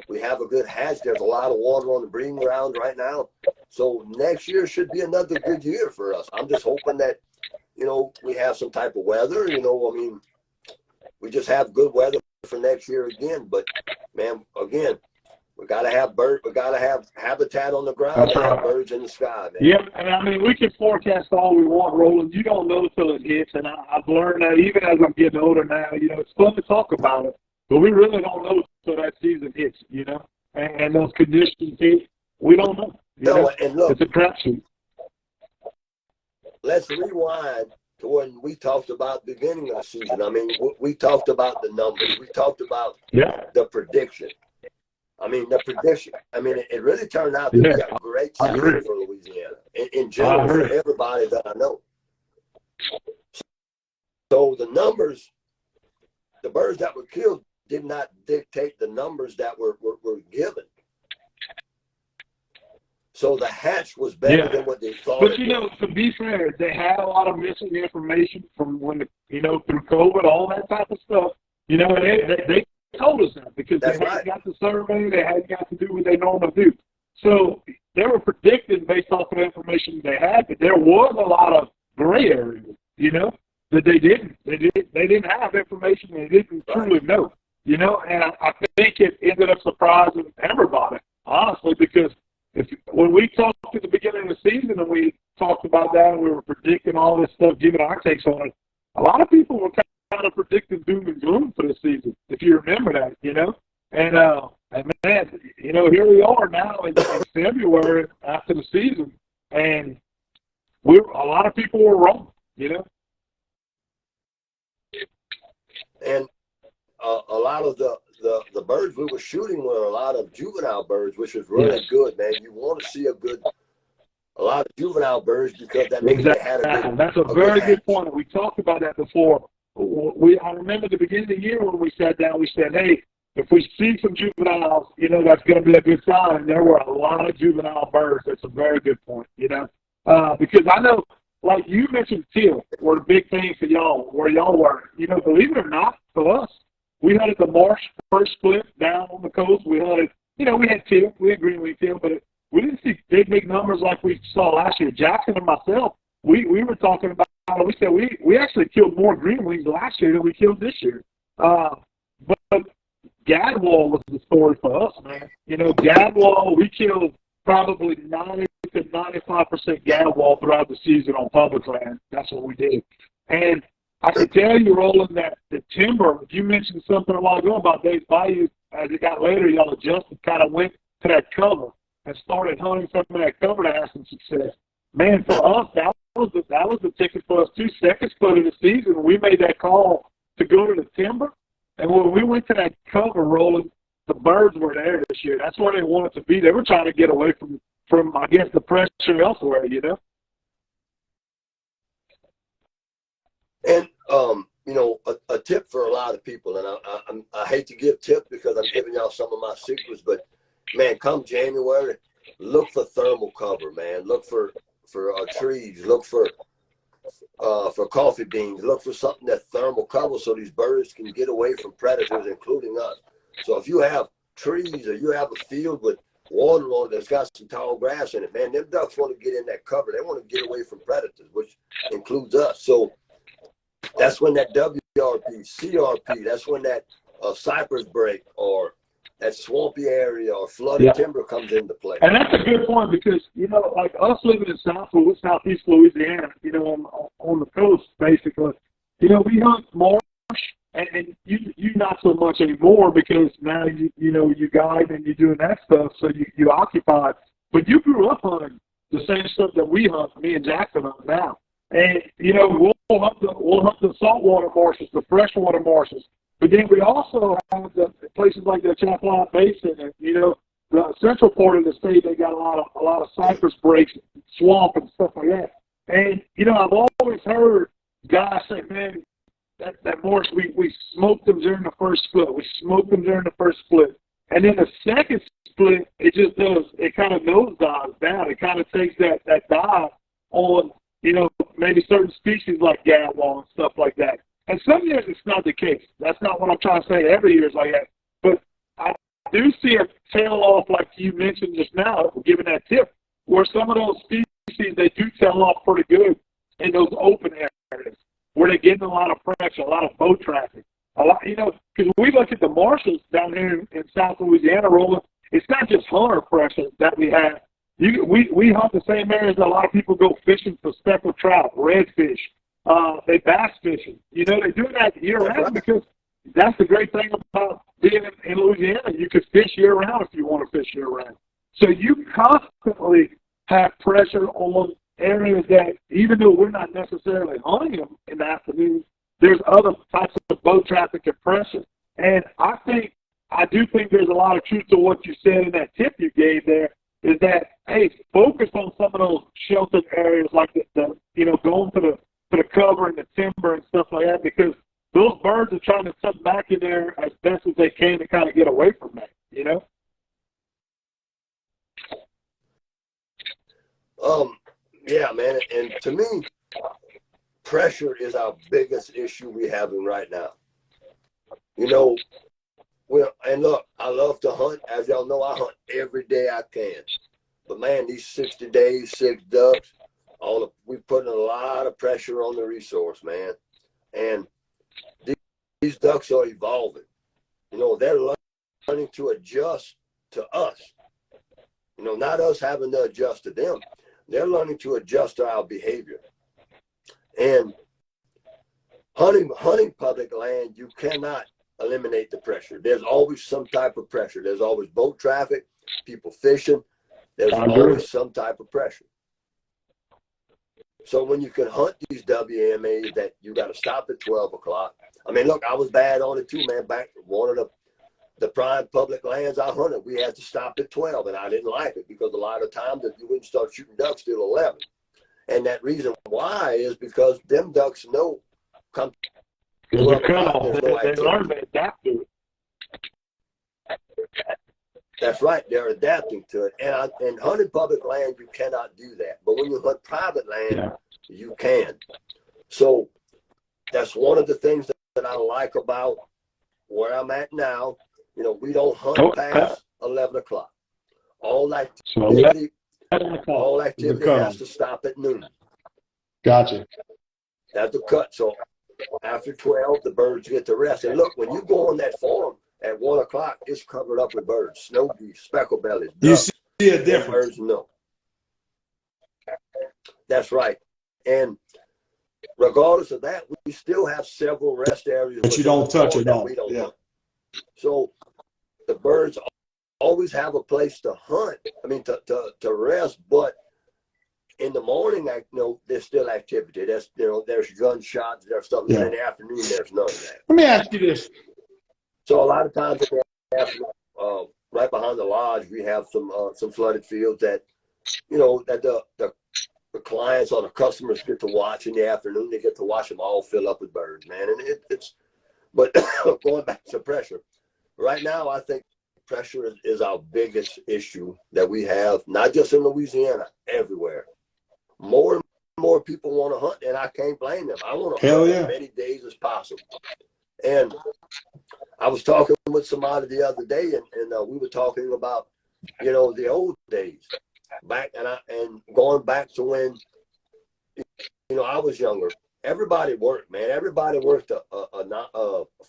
we have a good hatch. There's a lot of water on the breeding grounds right now. So next year should be another good year for us. I'm just hoping that, we have some type of weather, we just have good weather for next year again. But man, again, we gotta have habitat on the ground and have birds in the sky, man. Yeah, and I mean, we can forecast all we want, Roland. You don't know till it hits, and I've learned that even as I'm getting older now, it's fun to talk about it, but we really don't know till that season hits, and those conditions hit. We don't know. And look, it's a crapshoot. Let's rewind to when we talked about the beginning of the season. I mean, we talked about the numbers. We talked about the prediction. The prediction. It really turned out to be a great season for Louisiana in general, for everybody that I know. So the numbers, the birds that were killed did not dictate the numbers that were given. So the hatch was better than what they thought. But to be fair, they had a lot of missing information from when through COVID, all that type of stuff. And they told us that because they hadn't got the survey, they hadn't got to do what they normally do. So they were predicting based off of the information they had, but there was a lot of gray areas, that they didn't have information they didn't truly know, and I think it ended up surprising everybody, honestly, because when we talked at the beginning of the season and we talked about that and we were predicting all this stuff, giving our takes on it, a lot of people were kind of predicting doom and gloom for the season, if you remember that, And man, here we are now in February after the season, and a lot of people were wrong, And a lot of the birds we were shooting were a lot of juvenile birds, which was really good, man. You want to see a lot of juvenile birds because that means they had a good. That's a very good point. We talked about that before. I remember at the beginning of the year when we sat down, we said, hey, if we see some juveniles, that's going to be a good sign. And there were a lot of juvenile birds. That's a very good point, because I know, like you mentioned, teal were the big thing for y'all, where y'all were. Believe it or not, for us, we hunted the marsh first split down on the coast. We hunted, we had teal, we had green wing teal, but we didn't see big numbers like we saw last year. Jackson and myself, we were talking about, we said we actually killed more green wings last year than we killed this year. But Gadwall was the story for us, man. Gadwall, we killed probably 90 to 95% gadwall throughout the season on public land. That's what we did. And I can tell you, Roland, that the timber, you mentioned something a while ago about Dave's Bayou. As it got later, y'all adjusted, kind of went to that cover and started hunting some of that cover to have some success. Man, for us, that was the ticket for us too. Second split of the season, we made that call to go to the timber. And when we went to that cover, Roland, the birds were there this year. That's where they wanted to be. They were trying to get away from I guess, the pressure elsewhere, And, a tip for a lot of people, and I hate to give tips because I'm giving y'all some of my secrets, but, man, come January, look for thermal cover, man. Look for trees. Look for coffee beans. Look for something that thermal cover so these birds can get away from predators, including us. So if you have trees or you have a field with water on it that's got some tall grass in it, man, them ducks want to get in that cover. They want to get away from predators, which includes us. So that's when that WRP, CRP, that's when that cypress break or that swampy area or flooded timber comes into play. And that's a good point because, like us living in southeast Louisiana, on the coast, basically, we hunt marsh, and you not so much anymore because now, you guide and you're doing that stuff, so you occupy. But you grew up hunting the same stuff that we hunt, me and Jackson hunt now. And, we'll hunt the saltwater marshes, the freshwater marshes. But then we also have the places like the Champlain Basin and, the central part of the state, they got a lot of cypress breaks, swamp and stuff like that. And, I've always heard guys say, man, that marsh, we smoked them during the first split. We smoked them during the first split. And then the second split, it kind of nosedives down. It kind of takes that dive on, maybe certain species like gadwall and stuff like that. And some years it's not the case. That's not what I'm trying to say. Every year is like that. But I do see a tail off, like you mentioned just now, giving that tip, where some of those species, they do tail off pretty good in those open areas where they're getting a lot of pressure, a lot of boat traffic. A lot, because we look at the marshes down here in South Louisiana, Roland, it's not just hunter pressure that we have. We hunt the same areas that a lot of people go fishing for speckled trout, redfish. They bass fishing. They do that year round because that's the great thing about being in Louisiana. You can fish year round if you want to fish year round. So you constantly have pressure on areas that, even though we're not necessarily hunting them in the afternoon, there's other types of boat traffic and pressure. And I do think there's a lot of truth to what you said in that tip you gave there, is that, hey, focus on some of those sheltered areas like the going to the cover and the timber and stuff like that, because those birds are trying to tuck back in there as best as they can to kind of get away from that, Yeah, man. And to me, pressure is our biggest issue we have right now. And look, I love to hunt. As y'all know, I hunt every day I can. But man, these 60 days, 6 ducks, we put a lot of pressure on the resource, man. And these ducks are evolving. They're learning to adjust to us. Not us having to adjust to them. They're learning to adjust to our behavior. And hunting public land, you cannot eliminate the pressure. There's always some type of pressure. There's always boat traffic, people fishing. There's always some type of pressure. So when you can hunt these WMAs that you got to stop at 12 o'clock. I mean, look, I was bad on it too, man. Back one of the prime public lands I hunted, we had to stop at 12, and I didn't like it because a lot of times if you wouldn't start shooting ducks till 11. And that reason why is because them ducks know come to 12 o'clock, they learn to adapt to it. That's right. They're adapting to it. And hunting public land, you cannot do that. But when you hunt private land, you can. So that's one of the things that I like about where I'm at now. We don't hunt past 11 o'clock. All activity has to stop at noon. Gotcha. That's the cut. So after 12, the birds get to rest. And look, when you go on that farm at 1 o'clock, it's covered up with birds, snow geese, speckle bellies, ducks. You see a difference. Birds know. That's right. And regardless of that, we still have several rest areas. But you don't touch it all. Hunt. So the birds always have a place to hunt. I mean, to rest, but in the morning, there's still activity. There's gunshots, there's stuff. Yeah. In the afternoon, there's none of that. Let me ask you this. So a lot of times, right behind the lodge, we have some flooded fields that, that the clients or the customers get to watch in the afternoon. They get to watch them all fill up with birds, man. And but going back to pressure, right now, I think pressure is our biggest issue that we have, not just in Louisiana, everywhere. More and more people want to hunt, and I can't blame them. I want to hunt as many days as possible. And I was talking with somebody the other day, and we were talking about, the old days, and going back to when, I was younger. Everybody worked, man. Everybody worked a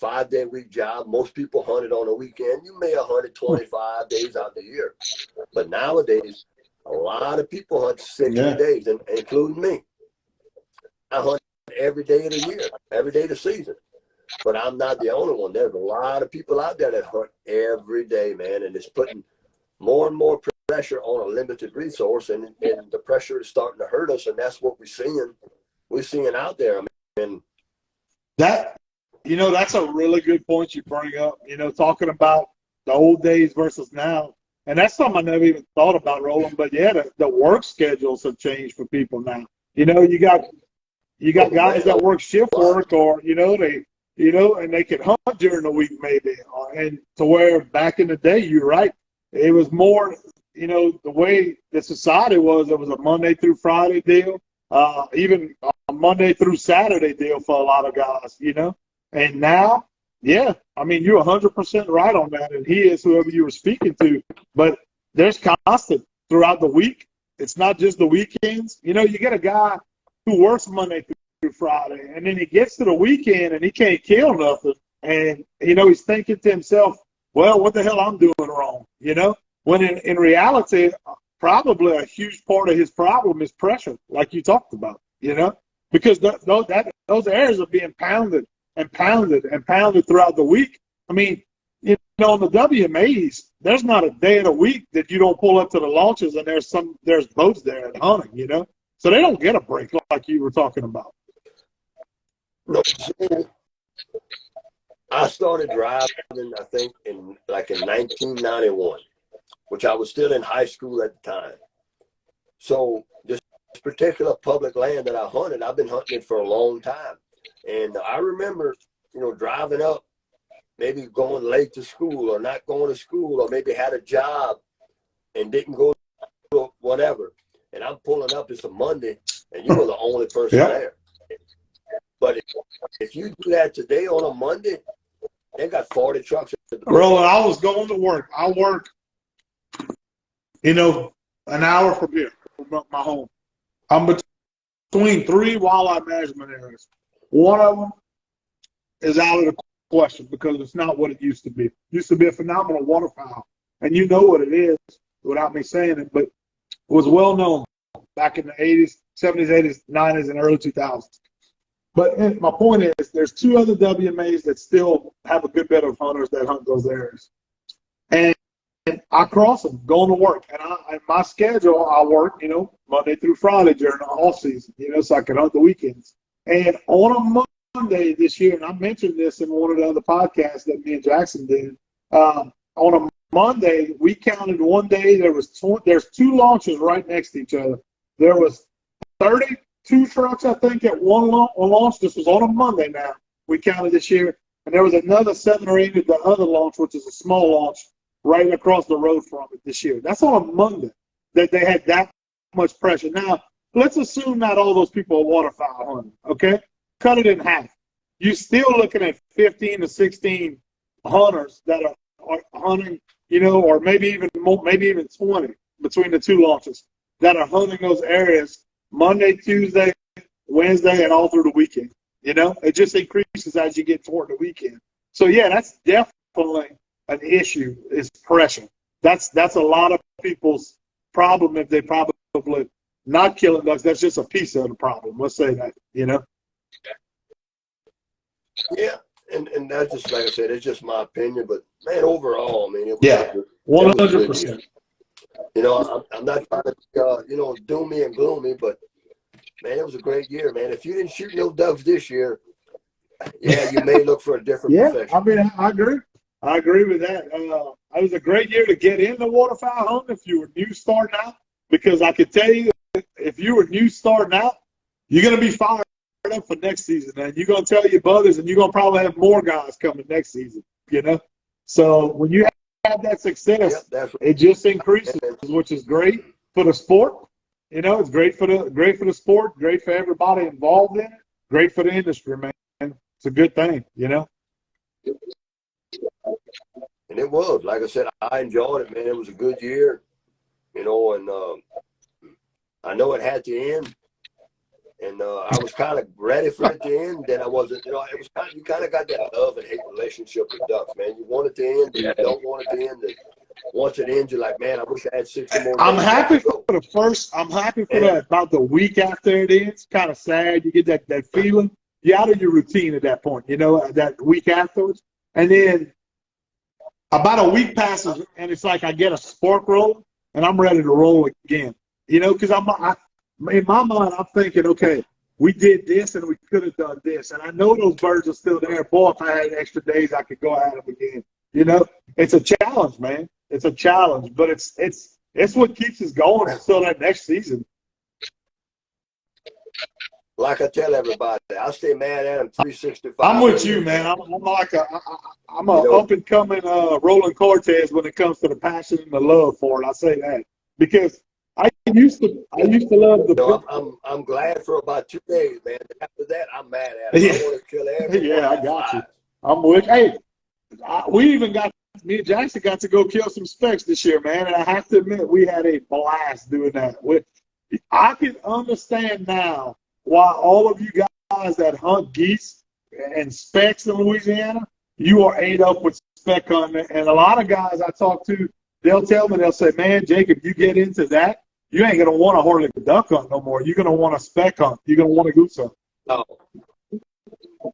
5-day week job. Most people hunted on a weekend. You may have hunted 25 days out the year. But nowadays, a lot of people hunt 60 days, including me. I hunt every day of the year, every day of the season. But I'm not the only one. There's a lot of people out there that hunt every day, man. And it's putting more and more pressure on a limited resource. And the pressure is starting to hurt us. And that's what we're seeing. We're seeing out there. I mean, that's a really good point you bring up, talking about the old days versus now. And that's something I never even thought about, Roland. But the work schedules have changed for people now. You got guys that work shift work, or, and they could hunt during the week maybe. And to where back in the day, you're right, it was more, the way the society was, it was a Monday through Friday deal, even a Monday through Saturday deal for a lot of guys, And now, yeah, I mean, you're 100% right on that, and he is whoever you were speaking to. But there's constant throughout the week. It's not just the weekends. You get a guy who works Monday through Friday, and then he gets to the weekend and he can't kill nothing. And, he's thinking to himself, well, what the hell I'm doing wrong, When in reality, probably a huge part of his problem is pressure, like you talked about, Because those areas are being pounded and pounded and pounded throughout the week. I mean, on the WMAs, there's not a day of the week that you don't pull up to the launches and there's boats there and hunting, So they don't get a break like you were talking about. No, I started driving, I think, in 1991, which I was still in high school at the time. So this particular public land that I hunted, I've been hunting it for a long time. And I remember, driving up, maybe going late to school or not going to school, or maybe had a job and didn't go to whatever. And I'm pulling up, it's a Monday, and you were the only person there. But if you do that today on a Monday, they got 40 trucks. Roland, I was going to work. I work, an hour from here, from my home. I'm between 3 wildlife management areas. One of them is out of the question because it's not what it used to be. It used to be a phenomenal waterfowl. And you know what it is without me saying it, but it was well known back in the 80s, 70s, 80s, 90s, and early 2000s. But my point is there's 2 other WMAs that still have a good bit of hunters that hunt those areas. And I cross them going to work. And in my schedule, I work, Monday through Friday during the off season, so I can hunt the weekends. And on a Monday this year, and I mentioned this in one of the other podcasts that me and Jackson did, on a Monday, we counted one day, there's 2 launches right next to each other. There was 32 trucks, I think, at one launch. This was on a Monday now. We counted this year. And there was another 7 or 8 at the other launch, which is a small launch, right across the road from it this year. That's on a Monday that they had that much pressure. Now, let's assume not all those people are waterfowl hunting, okay? Cut it in half. You're still looking at 15 to 16 hunters that are hunting, or maybe even 20 between the 2 launches that are hunting those areas Monday, Tuesday, Wednesday, and all through the weekend. It just increases as you get toward the weekend. So, yeah, that's definitely an issue is pressure. That's a lot of people's problem if they probably not killing ducks. That's just a piece of the problem. Let's say that, Yeah, and that's just, like I said, it's just my opinion. But, man, overall, I mean, it was 100%. I'm not trying to, doomy and gloomy, but, man, it was a great year, man. If you didn't shoot no ducks this year, yeah, you may look for a different profession. I mean, I agree. I agree with that. It was a great year to get into waterfowl hunting if you were new starting out, because I could tell you, if you were new starting out, you're going to be fired up for next season, and you're going to tell your brothers, and you're going to probably have more guys coming next season, So when you have that success, it just increases, which is great for the sport. It's great for the sport, great for everybody involved in it, great for the industry, man. It's a good thing, And it was, like I said, I enjoyed it, man. It was a good year, and I know it had to end, and I was kind of ready for it to end. Then I wasn't, it was you kind of got that love and hate relationship with ducks, man. You want it to end, but you don't want it to end. And once it ends, you're like, man, I wish I had 60 more days. I'm happy for that. About the week after it ends, kind of sad. You get that feeling. You're out of your routine at that point, that week afterwards, and then about a week passes, and it's like I get a spark roll, and I'm ready to roll again. Because in my mind, I'm thinking, okay, we did this, and we could have done this, and I know those birds are still there. Boy, if I had extra days, I could go at them again. It's a challenge, man. It's a challenge, but it's what keeps us going until that next season. like I tell everybody, I stay mad at him 365. I'm with you, man. I'm a up and coming Roland Cortez when it comes to the passion and the love for it. I say that because I used to love the. I'm glad for about 2 days, man. After that, I'm mad at him. I want to kill everyone. Yeah, I got you. I'm with. Hey, me and Jackson got to go kill some specks this year, man. And I have to admit, we had a blast doing that. I can understand now why all of you guys that hunt geese and specks in Louisiana, you are ate up with speck hunting. And a lot of guys I talk to, they'll tell me, they'll say, man, Jake, if you get into that, you ain't going to want to hardly duck hunt no more. You're going to want to speck hunt. You're going to want to goose hunt. Oh.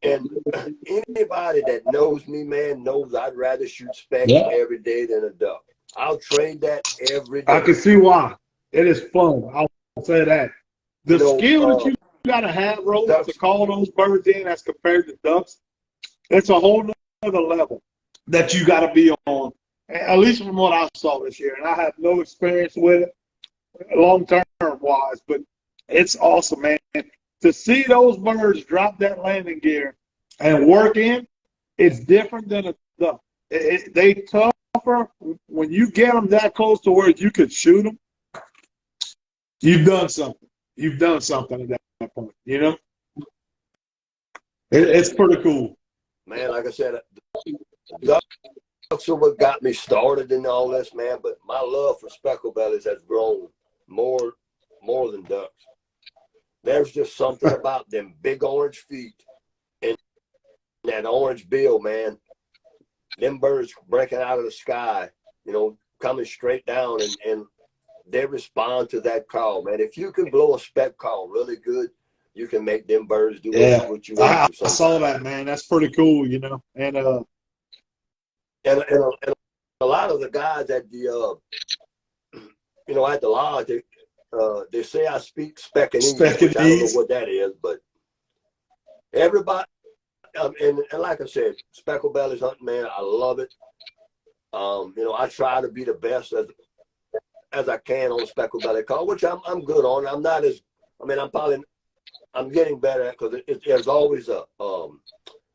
And anybody that knows me, man, knows I'd rather shoot specks every day than a duck. I'll trade that every day. I can see why. It is fun. I'll say that. The skill that you got to have, Roland, to call those birds in as compared to ducks, it's a whole nother level that you got to be on, at least from what I saw this year. And I have no experience with it long-term wise, but it's awesome, man. To see those birds drop that landing gear and work in, it's different than a duck. They tougher. When you get them that close to where you could shoot them, you've done something. You've done something at that point, you know? It's pretty cool. Man, like I said, ducks are what got me started in all this, man, but my love for speckle bellies has grown more than ducks. There's just something about them big orange feet and that orange bill, man. Them birds breaking out of the sky, you know, coming straight down, and they respond to that call, man. If you can blow a speck call really good, you can make them birds do what you want to do. I saw that, man. That's pretty cool, you know. And a lot of the guys at the you know, at the lodge, they say I speak Speckinese, which I don't know what that is, but everybody, and like I said, speckle bellies hunting, man, I love it. You know, I try to be the best as I can on a speckle belly call, which I'm good on. I'm not as, I mean, I'm getting better at, because there's always a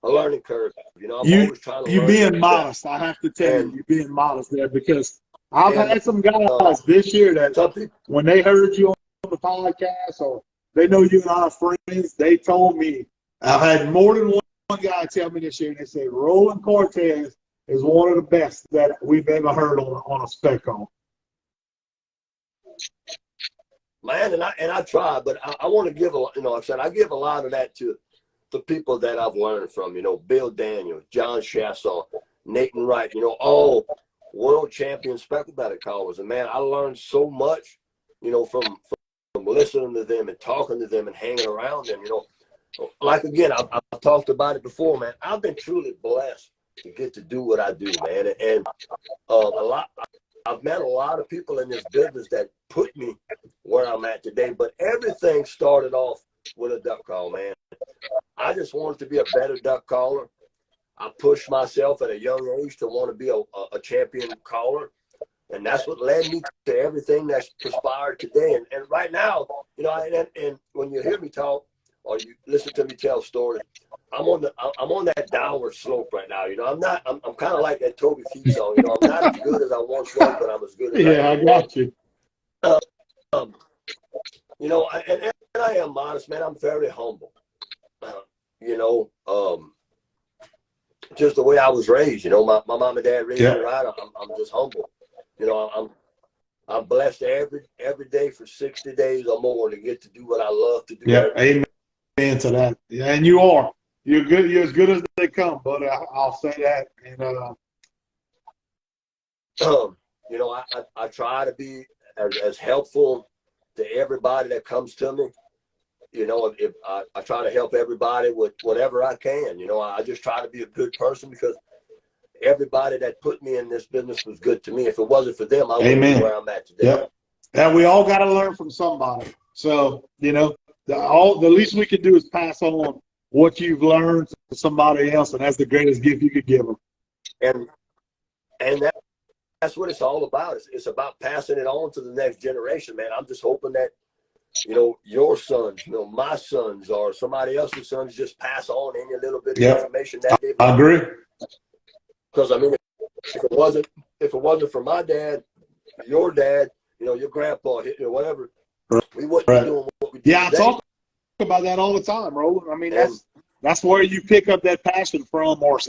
learning curve. You know, I'm always trying to learn. You're being modest. I have to tell you, you're being modest there, because I've had some guys this year that when they heard you on the podcast, or they know you and I are friends, they told me, I've had more than one guy tell me this year, and they said, Roland Cortez is one of the best that we've ever heard on a spec call. Man, and I try, but I want to give you know, I give a lot of that to the people that I've learned from, you know, Bill Daniels, John Chasson, Nathan Wright, you know, all world champion speckle belly callers. And man, I learned so much, you know, from listening to them and talking to them and hanging around them. You know, like again, I've talked about it before, man. I've been truly blessed to get to do what I do, man. And I've met a lot of people in this business that put me where I'm at today, but everything started off with a duck call, man. I just wanted to be a better duck caller. I pushed myself at a young age to want to be a champion caller, and that's what led me to everything that's transpired today. And right now, you know, and when you hear me talk or you listen to me tell stories, I'm on that downward slope right now. You know, I'm kind of like that Toby Keith song. You know, I'm not as good as I once was, but I'm as good as I am. I got you. You know, and I am modest, man. I'm very humble. You know, just the way I was raised. You know, my mom and dad raised me right. I'm just humble. You know, I'm blessed every day for 60 days or more to get to do what I love to do. Yeah, amen to that. Yeah, and you are. You're good. You're as good as they come, buddy. I'll say that. And you know, I try to be as helpful to everybody that comes to me. You know, if I try to help everybody with whatever I can. You know, I just try to be a good person, because everybody that put me in this business was good to me. If it wasn't for them, I wouldn't be where I'm at today. Yep. And we all got to learn from somebody. So, you know, the least we can do is pass on what you've learned to somebody else, and that's the greatest gift you could give them. And that's what it's all about. It's about passing it on to the next generation, man. I'm just hoping that your sons, my sons, or somebody else's sons just pass on any little bit of Yep. information that they've I learned. agree. Because I mean, if it wasn't for my dad, your dad, your grandpa, whatever, we wouldn't be doing what we do Yeah, I today. talk about that all the time, Roland. I mean, that's where you pick up that passion from, or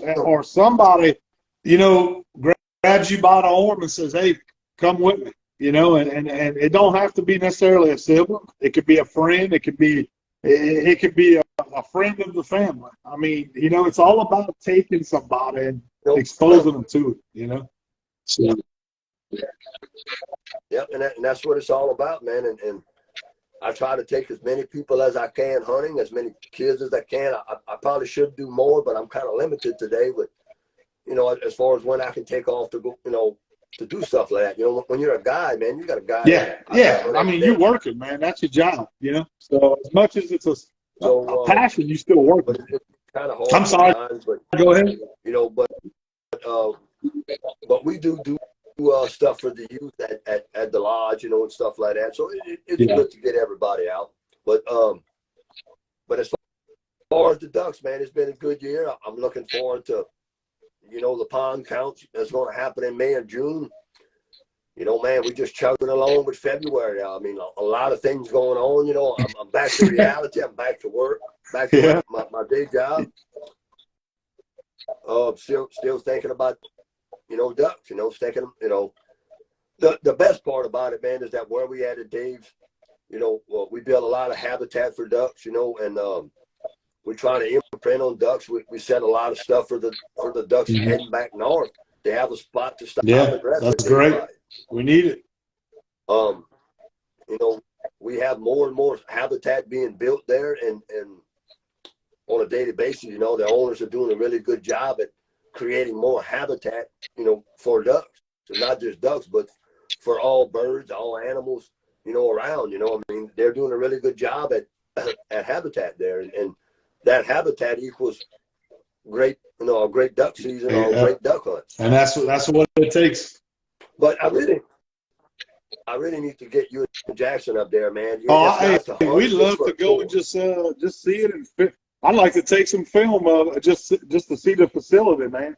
somebody, grabs you by the arm and says, "Hey, come with me," and it don't have to be necessarily a sibling. It could be a friend. It could be a friend of the family. I mean, it's all about taking somebody and exposing them to it. So. Yep, and that's what it's all about, man. And I try to take as many people as I can hunting, as many kids as I can. I probably should do more, but I'm kind of limited today with, as far as when I can take off to go, to do stuff like that. When you're a guy, man, you got a guy. Yeah. I mean, you're working, man. That's your job, So as much as it's a passion, you still work. But it's kind of hard. I'm sorry. But, go ahead. But we do stuff for the youth at the lodge, and stuff like that. So it's good to get everybody out. But as far as the ducks, man, it's been a good year. I'm looking forward to, the pond counts that's going to happen in May and June. Man, we just chugging along with February. I mean, a lot of things going on. I'm back to reality. I'm back to work, back to my day job. Still thinking about, ducks. Thinking, the best part about it, man, is that where we at Dave's, we build a lot of habitat for ducks, and we're trying to imprint on ducks. We set a lot of stuff for the ducks heading back north. They have a spot to stop aggressing. That's great. We need it. We have more and more habitat being built there, and on a daily basis, the owners are doing a really good job at creating more habitat, for ducks. So not just ducks, but for all birds, all animals, around. I mean, they're doing a really good job at habitat there, and that habitat equals great, a great duck season or a great duck hunt. And that's what it takes. But I really need to get you and Jackson up there, man. We'd love to go and just see it and fit. I'd like to take some film of it just to see the facility, man.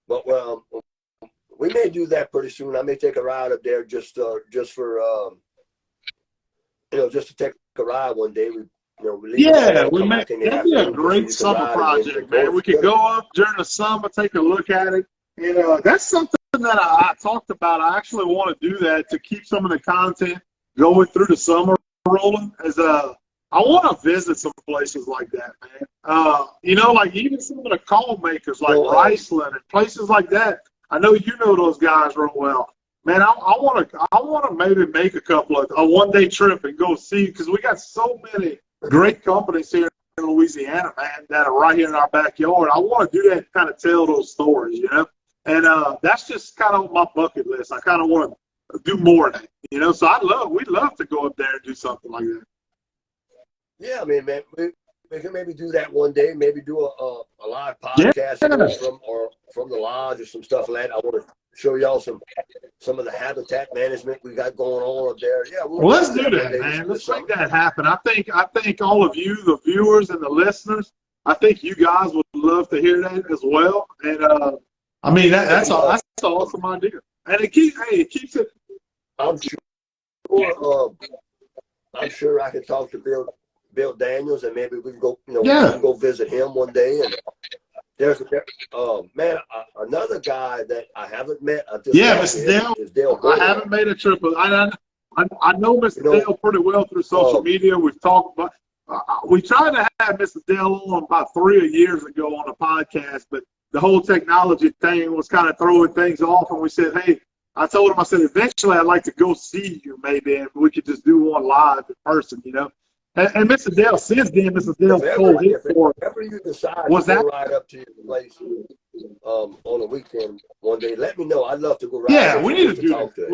But we may do that pretty soon. I may take a ride up there just for just to take a ride one day. That'd be a great summer project, man. We could go up during the summer, take a look at it. That's something that I talked about. I actually want to do that to keep some of the content going through the summer rolling. I want to visit some places like that, man. Like even some of the call makers like Riceland and places like that. I know those guys real well. Man, I want to maybe make a one-day trip and go see, because we got so many great companies here in Louisiana, man, that are right here in our backyard. I want to do that, kind of tell those stories, And that's just kind of on my bucket list. I kind of want to do more of that, So we'd love to go up there and do something like that. Yeah, I mean, man, we can maybe do that one day. Maybe do a live podcast from the lodge or some stuff like that. I want to show y'all some of the habitat management we got going on up there. Yeah, let's do that, man. Let's make that happen. I think all of you, the viewers and the listeners, I think you guys would love to hear that as well. And I mean, that's an awesome idea. And it keeps it. I'm sure I could talk to Bill Daniels, and maybe we can go, we can go visit him one day. And there's another guy that I haven't met. Mr. Dale. I haven't made a trip. I know Mr. Dale pretty well through social media. We've talked about. We tried to have Mr. Dale on about 3 years ago on a podcast, but the whole technology thing was kind of throwing things off. And we said, hey, I told him, eventually I'd like to go see you maybe, and we could just do one live in person, And Mr. Dale, since then, Mr. Dale told him whenever you decide to go right up to your place on a weekend one day, let me know. I'd love to go right. Yeah, we need to do that.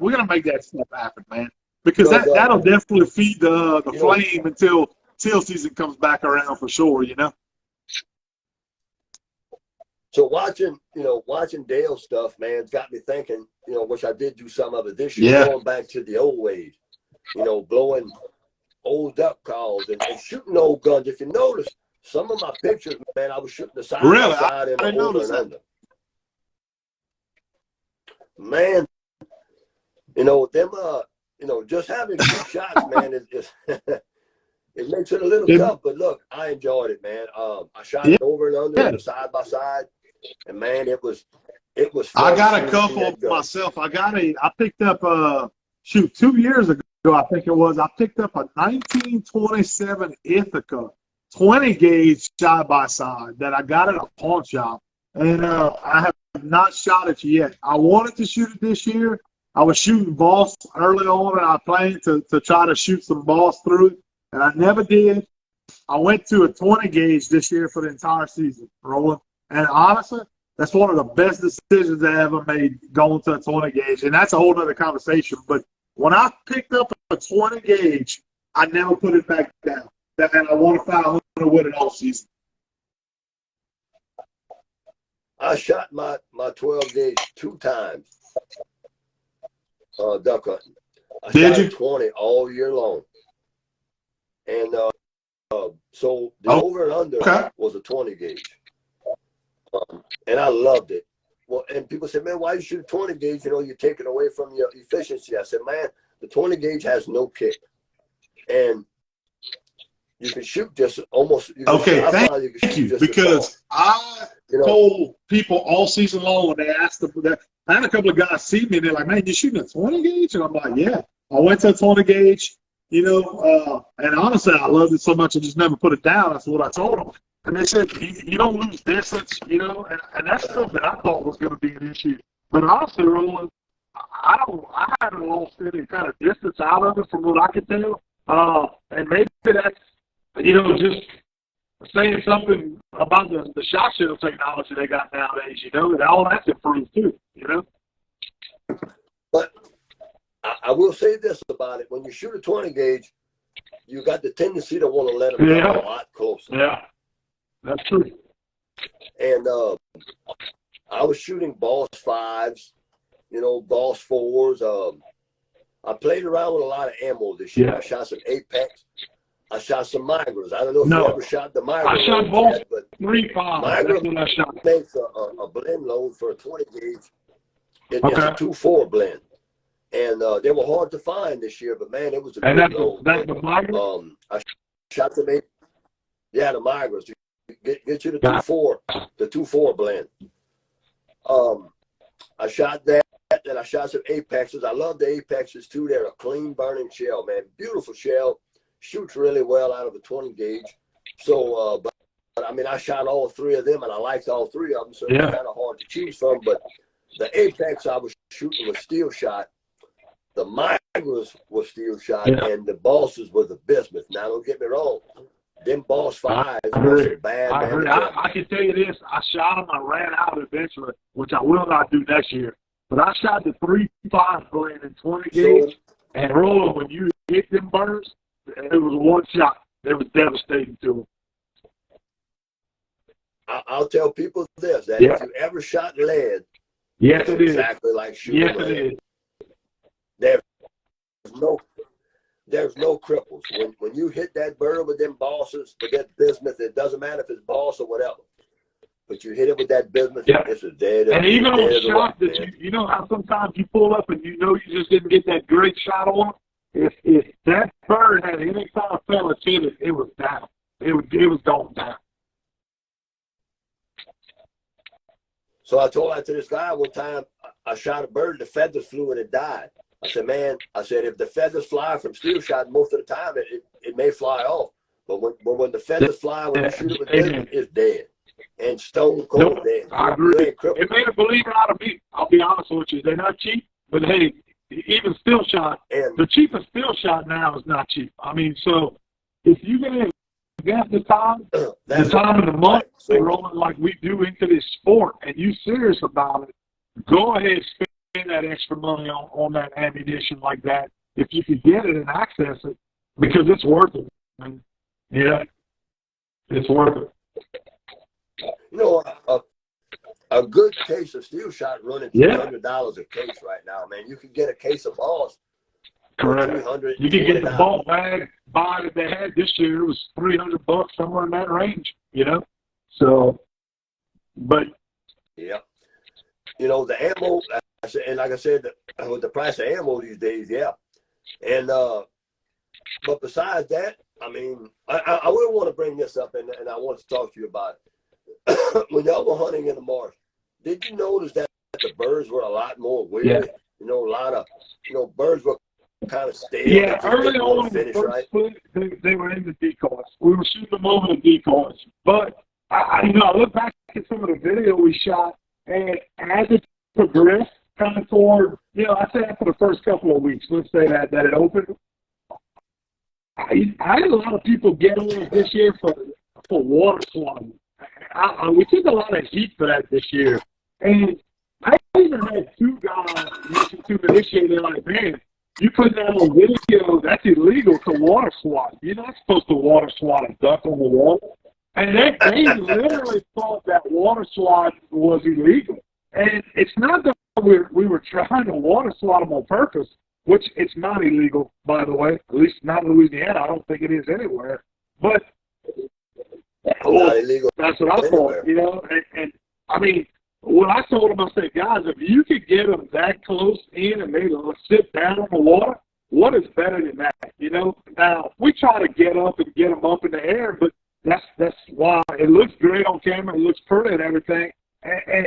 We're gonna make that stuff happen, man. Because that'll definitely feed the flame until teal season comes back around for sure, So watching Dale's stuff, man, it's got me thinking, which I did do some of it this year, Yeah. going back to the old ways, blowing old duck calls and shooting old guns. If you notice, some of my pictures, man, I was shooting the side Really? by side and I didn't over notice and that. under. Man, just having two shots, man, is it makes it a little tough. But look, I enjoyed it, man. I shot it over and under and the side by side, and man, it was fun. I got a couple myself. I picked up 2 years ago, I think it was. I picked up a 1927 Ithaca 20 gauge side by side that I got at a pawn shop, and I have not shot it yet. I wanted to shoot it this year. I was shooting boss early on, and I planned to try to shoot some boss through it, and I never did. I went to a 20 gauge this year for the entire season, Roland, and honestly, that's one of the best decisions I ever made, going to a 20 gauge, and that's a whole other conversation. But when I picked up a 20 gauge, I never put it back down, and I won a 500 with it all season. I shot my 12 gauge 2 times duck hunting. I shot a 20 all year long, and so the over and under was a 20 gauge. And I loved it. Well, and people said, man, why you shoot a 20 gauge? You're taking away from your efficiency. I said, man, the 20 gauge has no kick. And you can shoot just almost. Thank you. Because I told people all season long when they asked that, I had a couple of guys see me and they're like, man, you shooting a 20 gauge? And I'm like, yeah. I went to a 20 gauge, and honestly, I loved it so much I just never put it down. That's what I told them. And they said, you don't lose distance, and that's something I thought was going to be an issue. But honestly, Roland, I haven't lost any kind of distance out of it from what I could tell. And maybe that's, just saying something about the shot shell technology they got nowadays, all that's improved too, But I will say this about it. When you shoot a 20 gauge, you got the tendency to want to let them come a lot closer. Yeah. That's true. And I was shooting boss 5s, boss 4s. I played around with a lot of ammo this year. I shot some Apex. I shot some Migras. I don't know if you ever shot the Migra. I shot both 3.5. Migra makes a blend load for a 20 gauge. It's a 2-4 blend. And they were hard to find this year, but man, it was a good load. That's the Migra? I shot some the Migras. Get you the 2-4 blend. I shot that, and I shot some Apexes. I love the Apexes too. They're a clean burning shell, man. Beautiful shell. Shoots really well out of a 20 gauge. So, but I mean, I shot all 3 of them, and I liked all 3 of them. So it's kind of hard to choose from. But the Apex I was shooting was steel shot. The Migras was steel shot, and the bosses were the bismuth. Now, don't get me wrong. Them boss 5s were bad. I can tell you this. I shot them. I ran out eventually, which I will not do next year. But I shot the 3.5 blend in 20 gauge. And Roland, when you hit them burns, it was one shot. It was devastating to them. I'll tell people this, that if you ever shot lead, it's exactly like shooting lead. It is. There's no cripples. When you hit that bird with them bosses, with that bismuth, it doesn't matter if it's boss or whatever. But you hit it with that bismuth, it's a dead. And even on a shot that you know how sometimes you pull up and you just didn't get that great shot on it. If that bird had any kind of fella in it, it was down. It was going down. So I told that to this guy one time. I shot a bird, the feathers flew and it died. I said, man, if the feathers fly from steel shot, most of the time it may fly off. But when the feathers fly, when you shoot it with bismuth, it's dead. And stone cold dead. I agree. It made a believer out of me. I'll be honest with you. They're not cheap, but hey, even steel shot, the cheapest steel shot now is not cheap. I mean, so if you can invest the time and the money, rolling like we do into this sport, and you serious about it, go ahead and spend that extra money on that ammunition like that if you can get it and access it, because it's worth it. Yeah, it's worth it. a good case of steel shot running $300 a case right now, man. You could get a case of balls for $300. You could get the ball bag buy that they had this year. It was $300, somewhere in that range, you know. So, but yeah, you know, the ammo, and like I said, with the price of ammo these days, yeah. And but besides that, I mean, I will want to bring this up, and I want to talk to you about it. When y'all were hunting in the marsh, did you notice that the birds were a lot more weary? Yeah. You know, a lot of, you know, birds were kind of stale. Yeah, early on in the first split, they were in the decoys. We were shooting them over the decoys. But, I look back at some of the video we shot, and as it progressed kind of toward, I say after the first couple of weeks, let's say that it opened, I had a lot of people get on this year for water swatting. We took a lot of heat for that this year. And I even had two guys mention to me this year, they're like, man, you put that on video, that's illegal to water swat. You're not supposed to water swat a duck on the water. And they literally thought that water swat was illegal. And it's not that we were trying to water swat them on purpose, which it's not illegal, by the way, at least not in Louisiana. I don't think it is anywhere. But not illegal. That's what I thought, And I mean, what I told them, I said, guys, if you could get them that close in and they sit down on the water, what is better than that? Now we try to get up and get them up in the air, but that's why it looks great on camera. It looks pretty and everything, and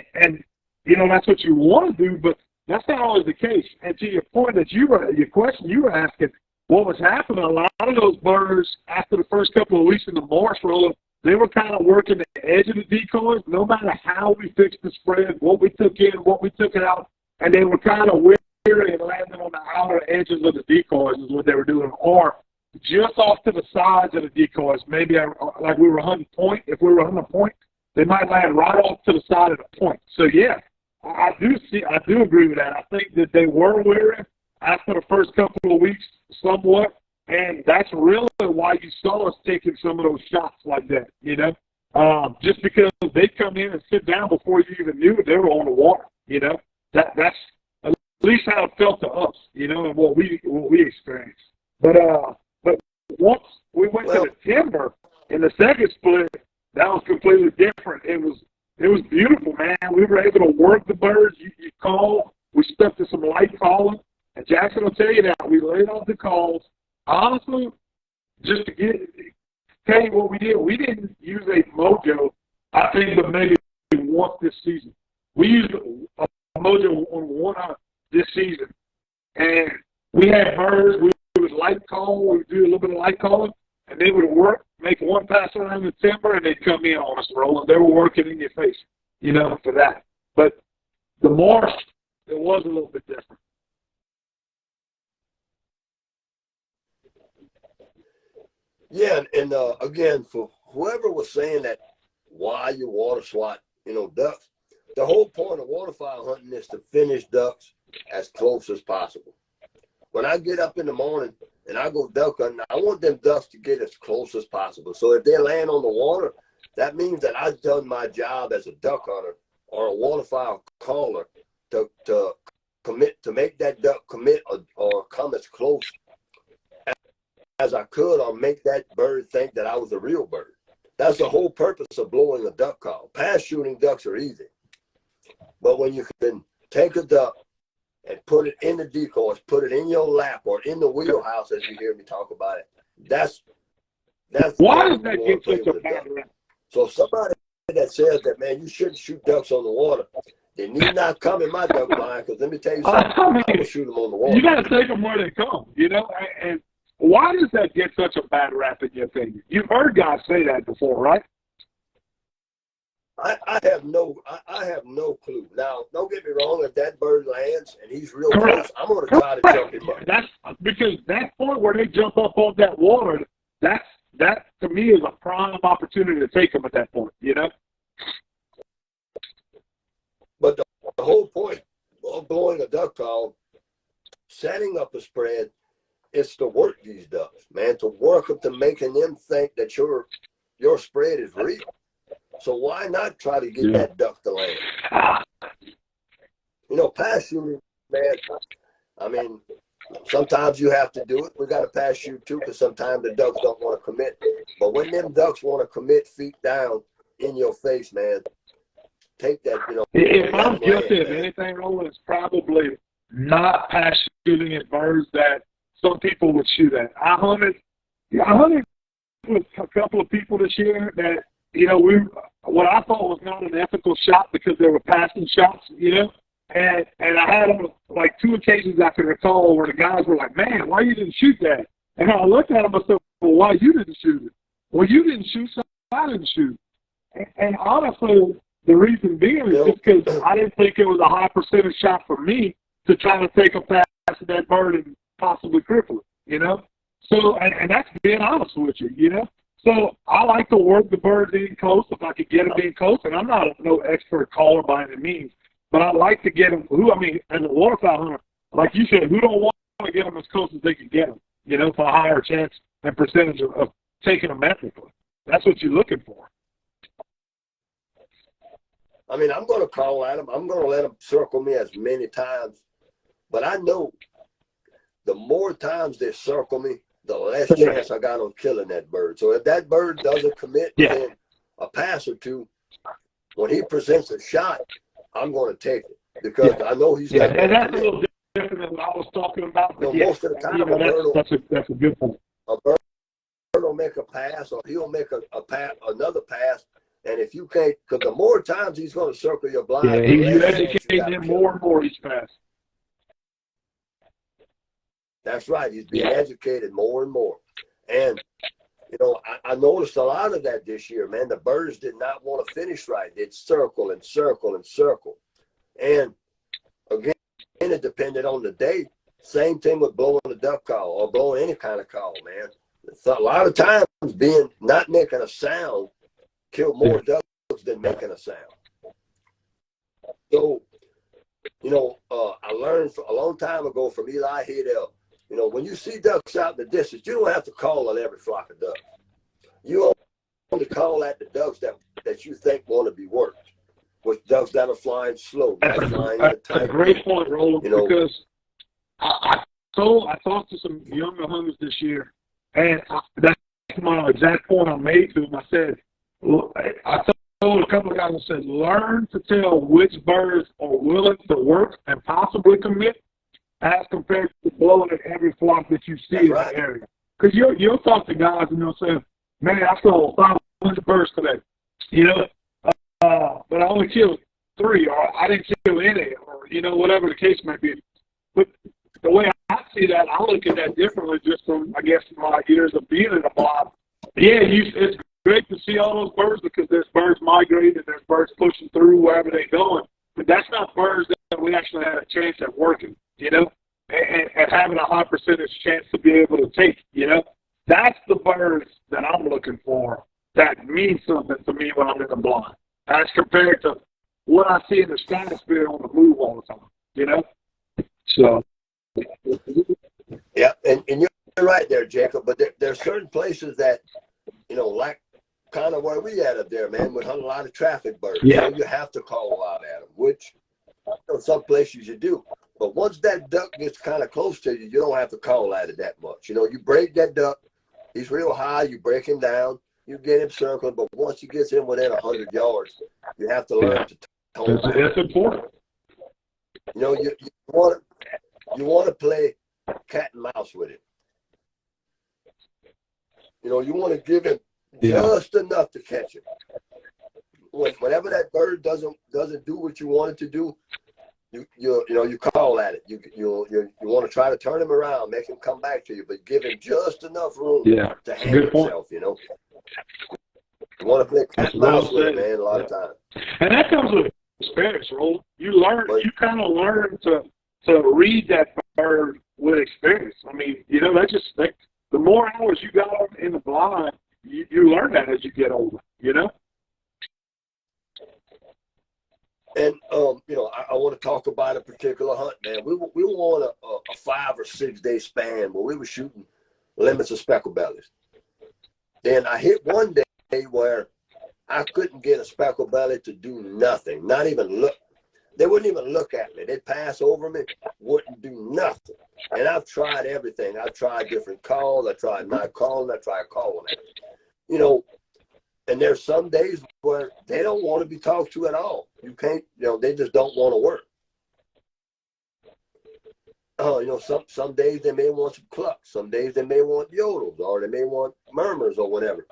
that's what you want to do, but that's not always the case. And to your point your question you were asking, what was happening? A lot of those birds after the first couple of weeks in the marsh rolling, they were kind of working the edge of the decoys, no matter how we fixed the spread, what we took in, what we took out, and they were kind of weary and landing on the outer edges of the decoys is what they were doing, or just off to the sides of the decoys. Maybe like we were hunting point. If we were hunting a point, they might land right off to the side of the point. So, yeah, I do agree with that. I think that they were weary after the first couple of weeks somewhat. And that's really why you saw us taking some of those shots like that, just because they come in and sit down before you even knew they were on the water, That's at least how it felt to us, and what we experienced. But once we went to the timber in the second split, that was completely different. It was beautiful, man. We were able to work the birds. You call. We stuck to some light calling, and Jackson will tell you that we laid off the calls. Honestly, just to tell you what we did, we didn't use a mojo, I think, but maybe once this season. We used a mojo on one this season. And we had birds, we would light call, we would do a little bit of light calling, and they would work, make one pass around the timber, and they'd come in on us rolling. They were working in your face, for that. But the marsh, it was a little bit different. Yeah, and again, for whoever was saying that why you water swat, ducks, the whole point of waterfowl hunting is to finish ducks as close as possible. When I get up in the morning and I go duck hunting, I want them ducks to get as close as possible. So if they land on the water, that means that I've done my job as a duck hunter or a waterfowl caller to commit, to make that duck commit or come as close as I could, or make that bird think that I was a real bird. That's the whole purpose of blowing a duck call. Pass shooting ducks are easy. But when you can take a duck and put it in the decoys, put it in your lap or in the wheelhouse, as you hear me talk about it, that's why does that get such a bad rap? So somebody that says that, man, you shouldn't shoot ducks on the water, they need not come in my duck blind, because let me tell you something, I'm going to shoot them on the water. You got to take them where they come, and why does that get such a bad rap in your opinion? You've heard guys say that before, right? I have no clue. Now, don't get me wrong. If that bird lands and he's real close, I'm going to try to jump him up. That's because that point where they jump up on that water, that to me is a prime opportunity to take them at that point. But the whole point of blowing a duck call, setting up a spread, is to work these ducks, man. To work them, to making them think that your spread is real. So why not try to get that duck to land? You know, pass shooting, man. I mean, sometimes you have to do it. We got to pass shoot too, because sometimes the ducks don't want to commit. But when them ducks want to commit feet down in your face, man, take that, you know. If I'm guilty of anything, Roland, it's probably not pass shooting at birds that some people would shoot at. I hunted with a couple of people this year that, you know, what I thought was not an ethical shot because they were passing shots, you know. And I had on like 2 occasions I can recall where the guys were like, "Man, why you didn't shoot that?" And I looked at them and said, "Well, why you didn't shoot it?" "Well, you didn't shoot, so I didn't shoot." And honestly, the reason being is just because I didn't think it was a high percentage shot for me to try to take a pass at that bird and possibly cripple it, you know. So, and that's being honest with you, you know. So I like to work the birds in close if I could get them in close, and I'm not no expert caller by any means. But I like to get them, as a waterfowl hunter, like you said, who don't want to get them as close as they can get them, you know, for a higher chance and percentage of taking them ethically. That's what you're looking for. I mean, I'm going to call at them. I'm going to let them circle me as many times. But I know the more times they circle me, the less chance I got on killing that bird. So if that bird doesn't commit within a pass or two, when he presents a shot, I'm going to take it because I know he's not and that's a little different than what I was talking about. But most of the time, you know, that's a good point. A bird will make a pass, or he'll make another pass, and if you can't, because the more times he's going to circle your blind, you educate him more and more each pass. That's right. He's being educated more and more, and you know, I noticed a lot of that this year, man. The birds did not want to finish right. They'd circle and circle and circle. And again, it depended on the day. Same thing with blowing a duck call or blowing any kind of call, man. So a lot of times not making a sound killed more ducks than making a sound. So, you know, I learned a long time ago from Eli Hidell, you know, when you see ducks out in the distance, you don't have to call on every flock of ducks. You only call at the ducks that you think want to be worked, with ducks that are flying slow. That's a great point, Roland, you know, because I talked to some younger hunters this year, and that's my exact point I made to them. I said, I told a couple of guys, I said, learn to tell which birds are willing to work and possibly commit as compared to blowing at every flock that you see in the area. Because you'll talk to guys and they'll say, "Man, I saw 500 birds today, you know, but I only killed 3, or I didn't kill any, or, you know, whatever the case might be." But the way I see that, I look at that differently just from, I guess, my years of being in a blob. Yeah, it's great to see all those birds because there's birds migrating, there's birds pushing through wherever they're going. But that's not birds that we actually had a chance at working, you know, and having a high percentage chance to be able to take, you know. That's the birds that I'm looking for that mean something to me when I'm in the blind, as compared to what I see in the stratosphere on the move all the time, you know. So. Yeah, and you're right there, Jacob, but there are certain places that, you know, like kind of where we at up there, man, we hunt a lot of traffic birds. Yeah. So you have to call out at them, which, you know, some places you do. But once that duck gets kind of close to you, you don't have to call at it that much. You know, you break that duck, he's real high, you break him down, you get him circling, but once he gets in within 100 yards, you have to learn to tone out. That's important. You know, you want to play cat and mouse with it. You know, you want to give him just enough to catch him. Whenever that bird doesn't do what you want it to do, you call at it. You want to try to turn him around, make him come back to you, but give him just enough room to handle himself. You know, you want to play cat and mouse with it, man. A lot of times, and that comes with experience, Roland. You kind of learn to read that bird with experience. I mean, you know, the more hours you got in the blind, you learn that as you get older, you know? And, you know, I want to talk about a particular hunt, man. We were on a 5 or 6 day span where we were shooting limits of speckled bellies. Then I hit one day where I couldn't get a speckled belly to do nothing, not even look. They wouldn't even look at me. They'd pass over me, wouldn't do nothing. And I've tried everything. I've tried different calls. I tried not calling. I tried calling it. You know, and there's some days where they don't want to be talked to at all. You can't, you know, they just don't want to work. You know, some days they may want some clucks. Some days they may want yodels, or they may want murmurs or whatever.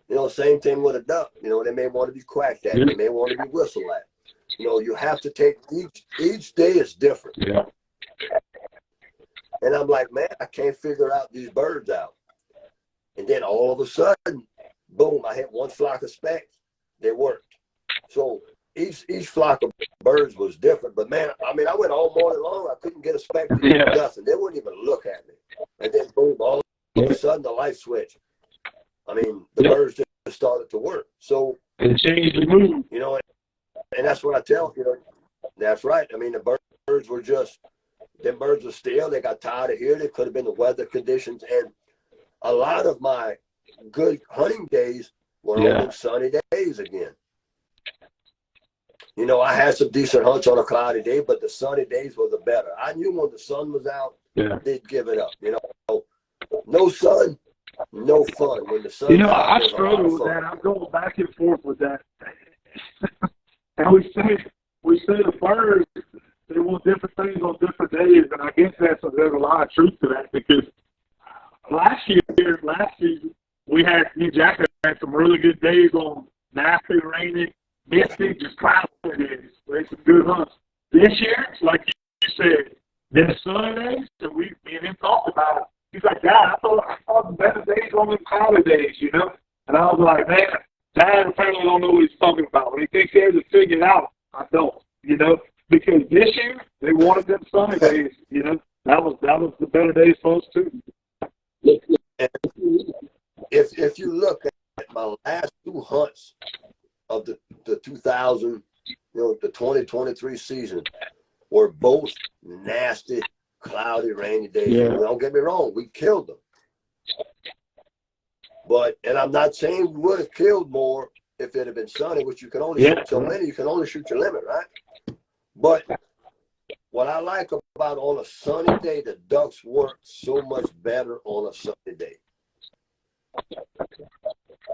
You know, same thing with a duck. You know, they may want to be quacked at. They may want to be whistled at. You know, you have to take each day is different. Yeah. And I'm like, man, I can't figure out these birds out. And then all of a sudden, boom, I hit one flock of specks. They worked. So each flock of birds was different. But man, I mean, I went all morning long. I couldn't get a speck to do nothing. They wouldn't even look at me. And then boom, all of a sudden the light switched. I mean, the birds just started to work. So it changed the mood. You know, and that's what I tell you know. That's right. I mean, the birds were just, them birds were still. They got tired of here. They could have been the weather conditions. And a lot of my good hunting days were on sunny days again. You know, I had some decent hunts on a cloudy day, but the sunny days were the better. I knew when the sun was out, they'd give it up. You know, no sun, no fun. When the sun, you know, I struggle with that. I'm going back and forth with that. And we say the birds, they want different things on different days, and I guess there's a lot of truth to that, because last season, we had, me and Jack had some really good days on nasty, rainy, misty, just cloudy days. We had some good hunts. This year, like you said, there's sunny days, and me and him talked about it. He's like, God, I thought the better days on the cloudy days, you know? And I was like, man, Dad apparently don't know what he's talking about. When he thinks he has it figured out, I don't, you know? Because this year, they wanted them sunny days, you know? That was the better days for us, too. If you look at my last two hunts of the 2000, you know, the 2023 season, were both nasty, cloudy, rainy days. Yeah. Don't get me wrong, we killed them. But, and I'm not saying we would have killed more if it had been sunny, which you can only shoot so many, you can only shoot your limit, right? But what I like about on a sunny day, the ducks work so much better on a sunny day.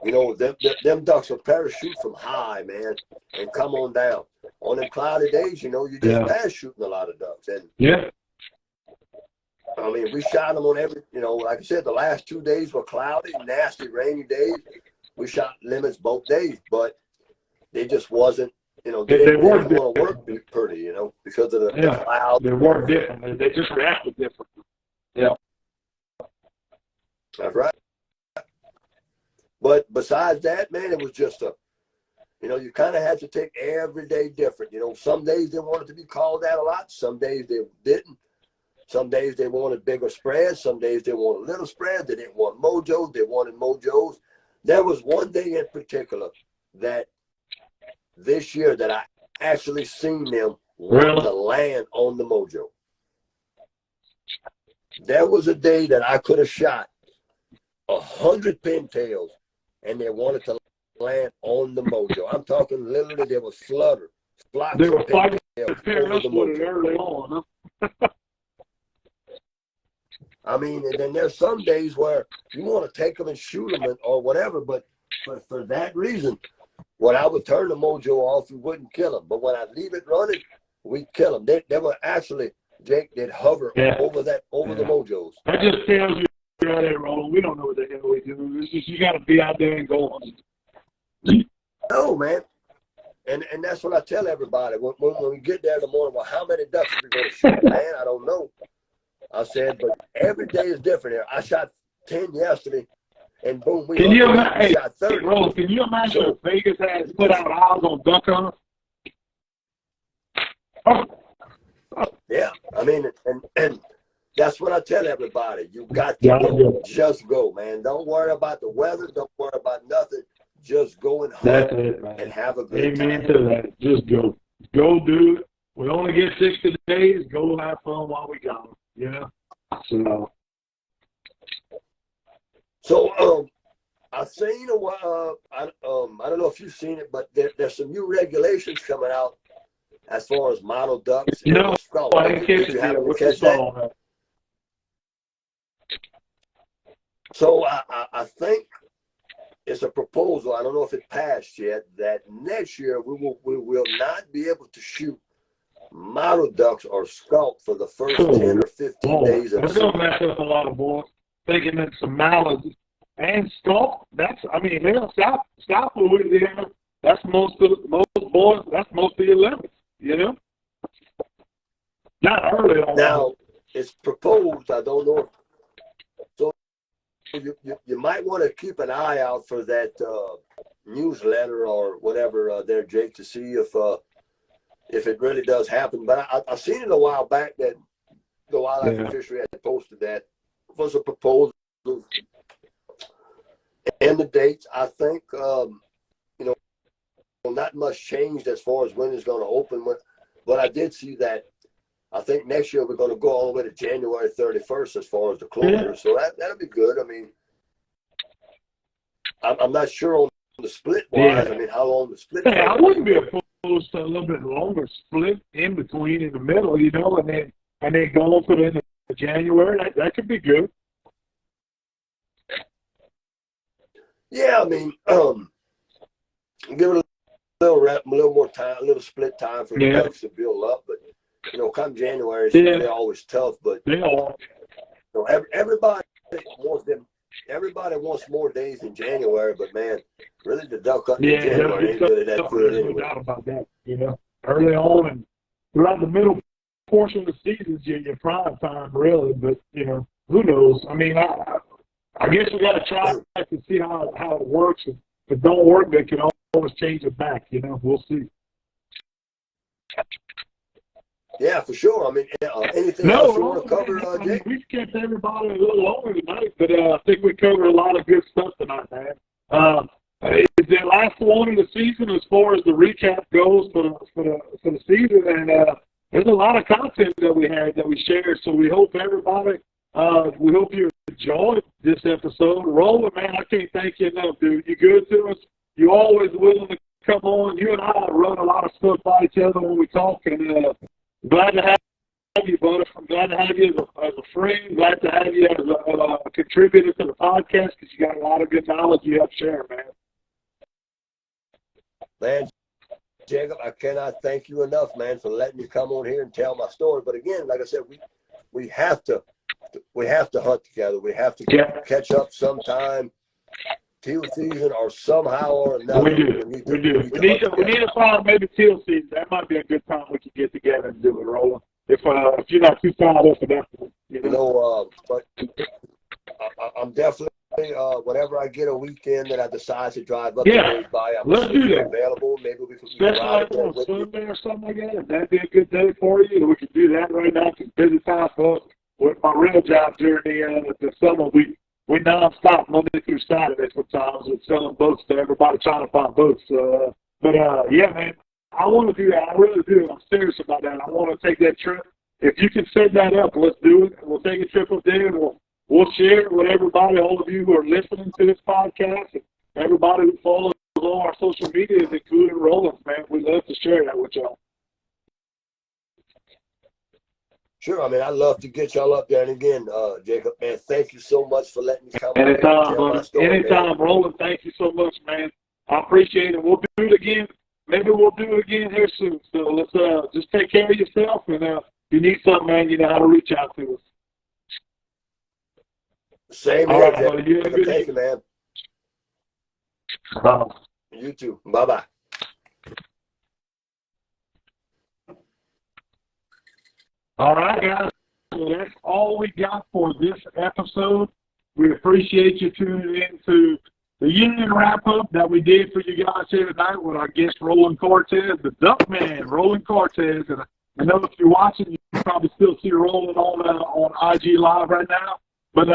You know, them ducks will parachute from high, man, and come on down. On them cloudy days, you know, you just pass shooting a lot of ducks. And I mean, we shot them on every, you know, like I said, the last 2 days were cloudy, nasty, rainy days. We shot limits both days, but they just wasn't, you know, they didn't want to work pretty, you know, because of the clouds. They work different. They just reacted different. Yeah. That's right. But besides that, man, it was just you know, you kind of had to take every day different. You know, some days they wanted to be called out a lot. Some days they didn't. Some days they wanted bigger spreads. Some days they wanted little spreads. They didn't want mojos. They wanted mojos. There was one day in particular that this year that I actually seen them want to land on the mojo. There was a day that I could have shot 100 pintails, and they wanted to land on the mojo. I'm talking literally, there was flocks of pintails over the mojo. Early on, huh? I mean, and then there's some days where you want to take them and shoot them or whatever, but for that reason, when I would turn the mojo off, we wouldn't kill them. But when I leave it running, we'd kill them. They were actually, Jake, they'd hover over the mojos. That just tells you out there, Roland. We don't know what the hell we do. It's just you got to be out there and go on. No, man. And that's what I tell everybody. When we get there in the morning, well, how many ducks are we going to shoot, man? I don't know. I said, but every day is different here. I shot 10 yesterday, and boom, we shot 30. Roland, can you imagine if Vegas has put out eyes on duck hunters? Yeah, I mean, and that's what I tell everybody. You got to go. Just go, man. Don't worry about the weather. Don't worry about nothing. Just go and hunt and have a good time. Amen to that. Just go. Go do it. We only get 60 days. Go have fun while we got them. You know? So I've seen I don't know if you've seen it, but there's some new regulations coming out as far as model ducks and skulls. I didn't catch Did you happen to What's catch the that? song? So I think it's a proposal. I don't know if it passed yet. That next year we will not be able to shoot model ducks or skulk for the first 10 or 15 days of the season. They're gonna mess up a lot of boys thinking that some mallards and skulk. They're South Louisiana. That's most boys. That's most of your limits. You know. Not early on. Now it's proposed. I don't know. So you might want to keep an eye out for that newsletter or whatever there, Jake, to see if it really does happen. But I seen it a while back that the wildlife and fishery had posted that it was a proposal. And the dates, I think, not much changed as far as when it's going to open. But I did see that. I think next year we're going to go all the way to January 31st as far as the closure. Yeah. So that'll be good. I mean, I'm not sure on the split wise. I mean, how long the split? Hey, I wouldn't be opposed to a little bit longer split in between in the middle, and then go for the end of January. That could be good. Yeah, I mean, give it a little more time, a little split time for the ducks to build up. But come January, they're always tough. But everybody wants them. Everybody wants more days in January, but man, really the duck hunting in January ain't really that good anyway. No doubt about that. Early on and throughout the middle portion of the season is your prime time, really. But who knows? I mean, I guess we got to try to see how it works. If it don't work, they can always change it back. We'll see. Yeah, for sure. I mean, anything else you want to cover, Jake? We've kept everybody a little longer tonight, but I think we covered a lot of good stuff tonight, man. It's the last one of the season as far as the recap goes for the season, and there's a lot of content that we had that we shared. So we hope everybody, we hope you enjoyed this episode. Roland, man, I can't thank you enough, dude. You're good to us. You're always willing to come on. You and I run a lot of stuff by each other when we talk, and glad to have you, brother. I'm glad to have you as a friend. Glad to have you as a contributor to the podcast because you got a lot of good knowledge you have to share, man. Man, Jacob, I cannot thank you enough, man, for letting me come on here and tell my story. But again, like I said, we have to hunt together. We have to catch up sometime, teal season or somehow or another. We do. We need to find maybe teal season. That might be a good time we can get together and do it, Roland. If you're not too fired up for that, but I'm definitely whenever I get a weekend that I decide to drive up by, I'm available. Maybe we can especially like on Sunday or something like that. If that'd be a good day for you, we can do that right now. It's busy time for us. With my real job during the summer, we nonstop Monday through Saturday sometimes. We're selling boats to everybody trying to find boats. Yeah, man, I want to do that. I really do. I'm serious about that. I want to take that trip. If you can set that up, let's do it. We'll take a trip up there and we'll share it with everybody, all of you who are listening to this podcast, and everybody who follows all our social media, including Roland, man. We'd love to share that with y'all. Sure. I mean, I'd love to get y'all up there. And again, Jacob, man, thank you so much for letting me come on and tell my story. Anytime, Roland. Thank you so much, man. I appreciate it. We'll do it again. Maybe we'll do it again here soon. So let's just take care of yourself. And if you need something, man, you know how to reach out to us. Same here, Jacob. Thank you, man. Bye. You too. Bye-bye. All right, guys. So that's all we got for this episode. We appreciate you tuning in to the Union wrap-up that we did for you guys here tonight with our guest, Roland Cortez, the Duck Man, Roland Cortez. And I know if you're watching, you probably still see Roland on IG Live right now. But,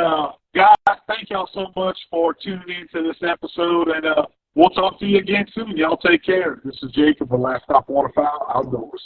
guys, thank y'all so much for tuning in to this episode. And we'll talk to you again soon. Y'all take care. This is Jacob, the Last Stop Waterfowl Outdoors.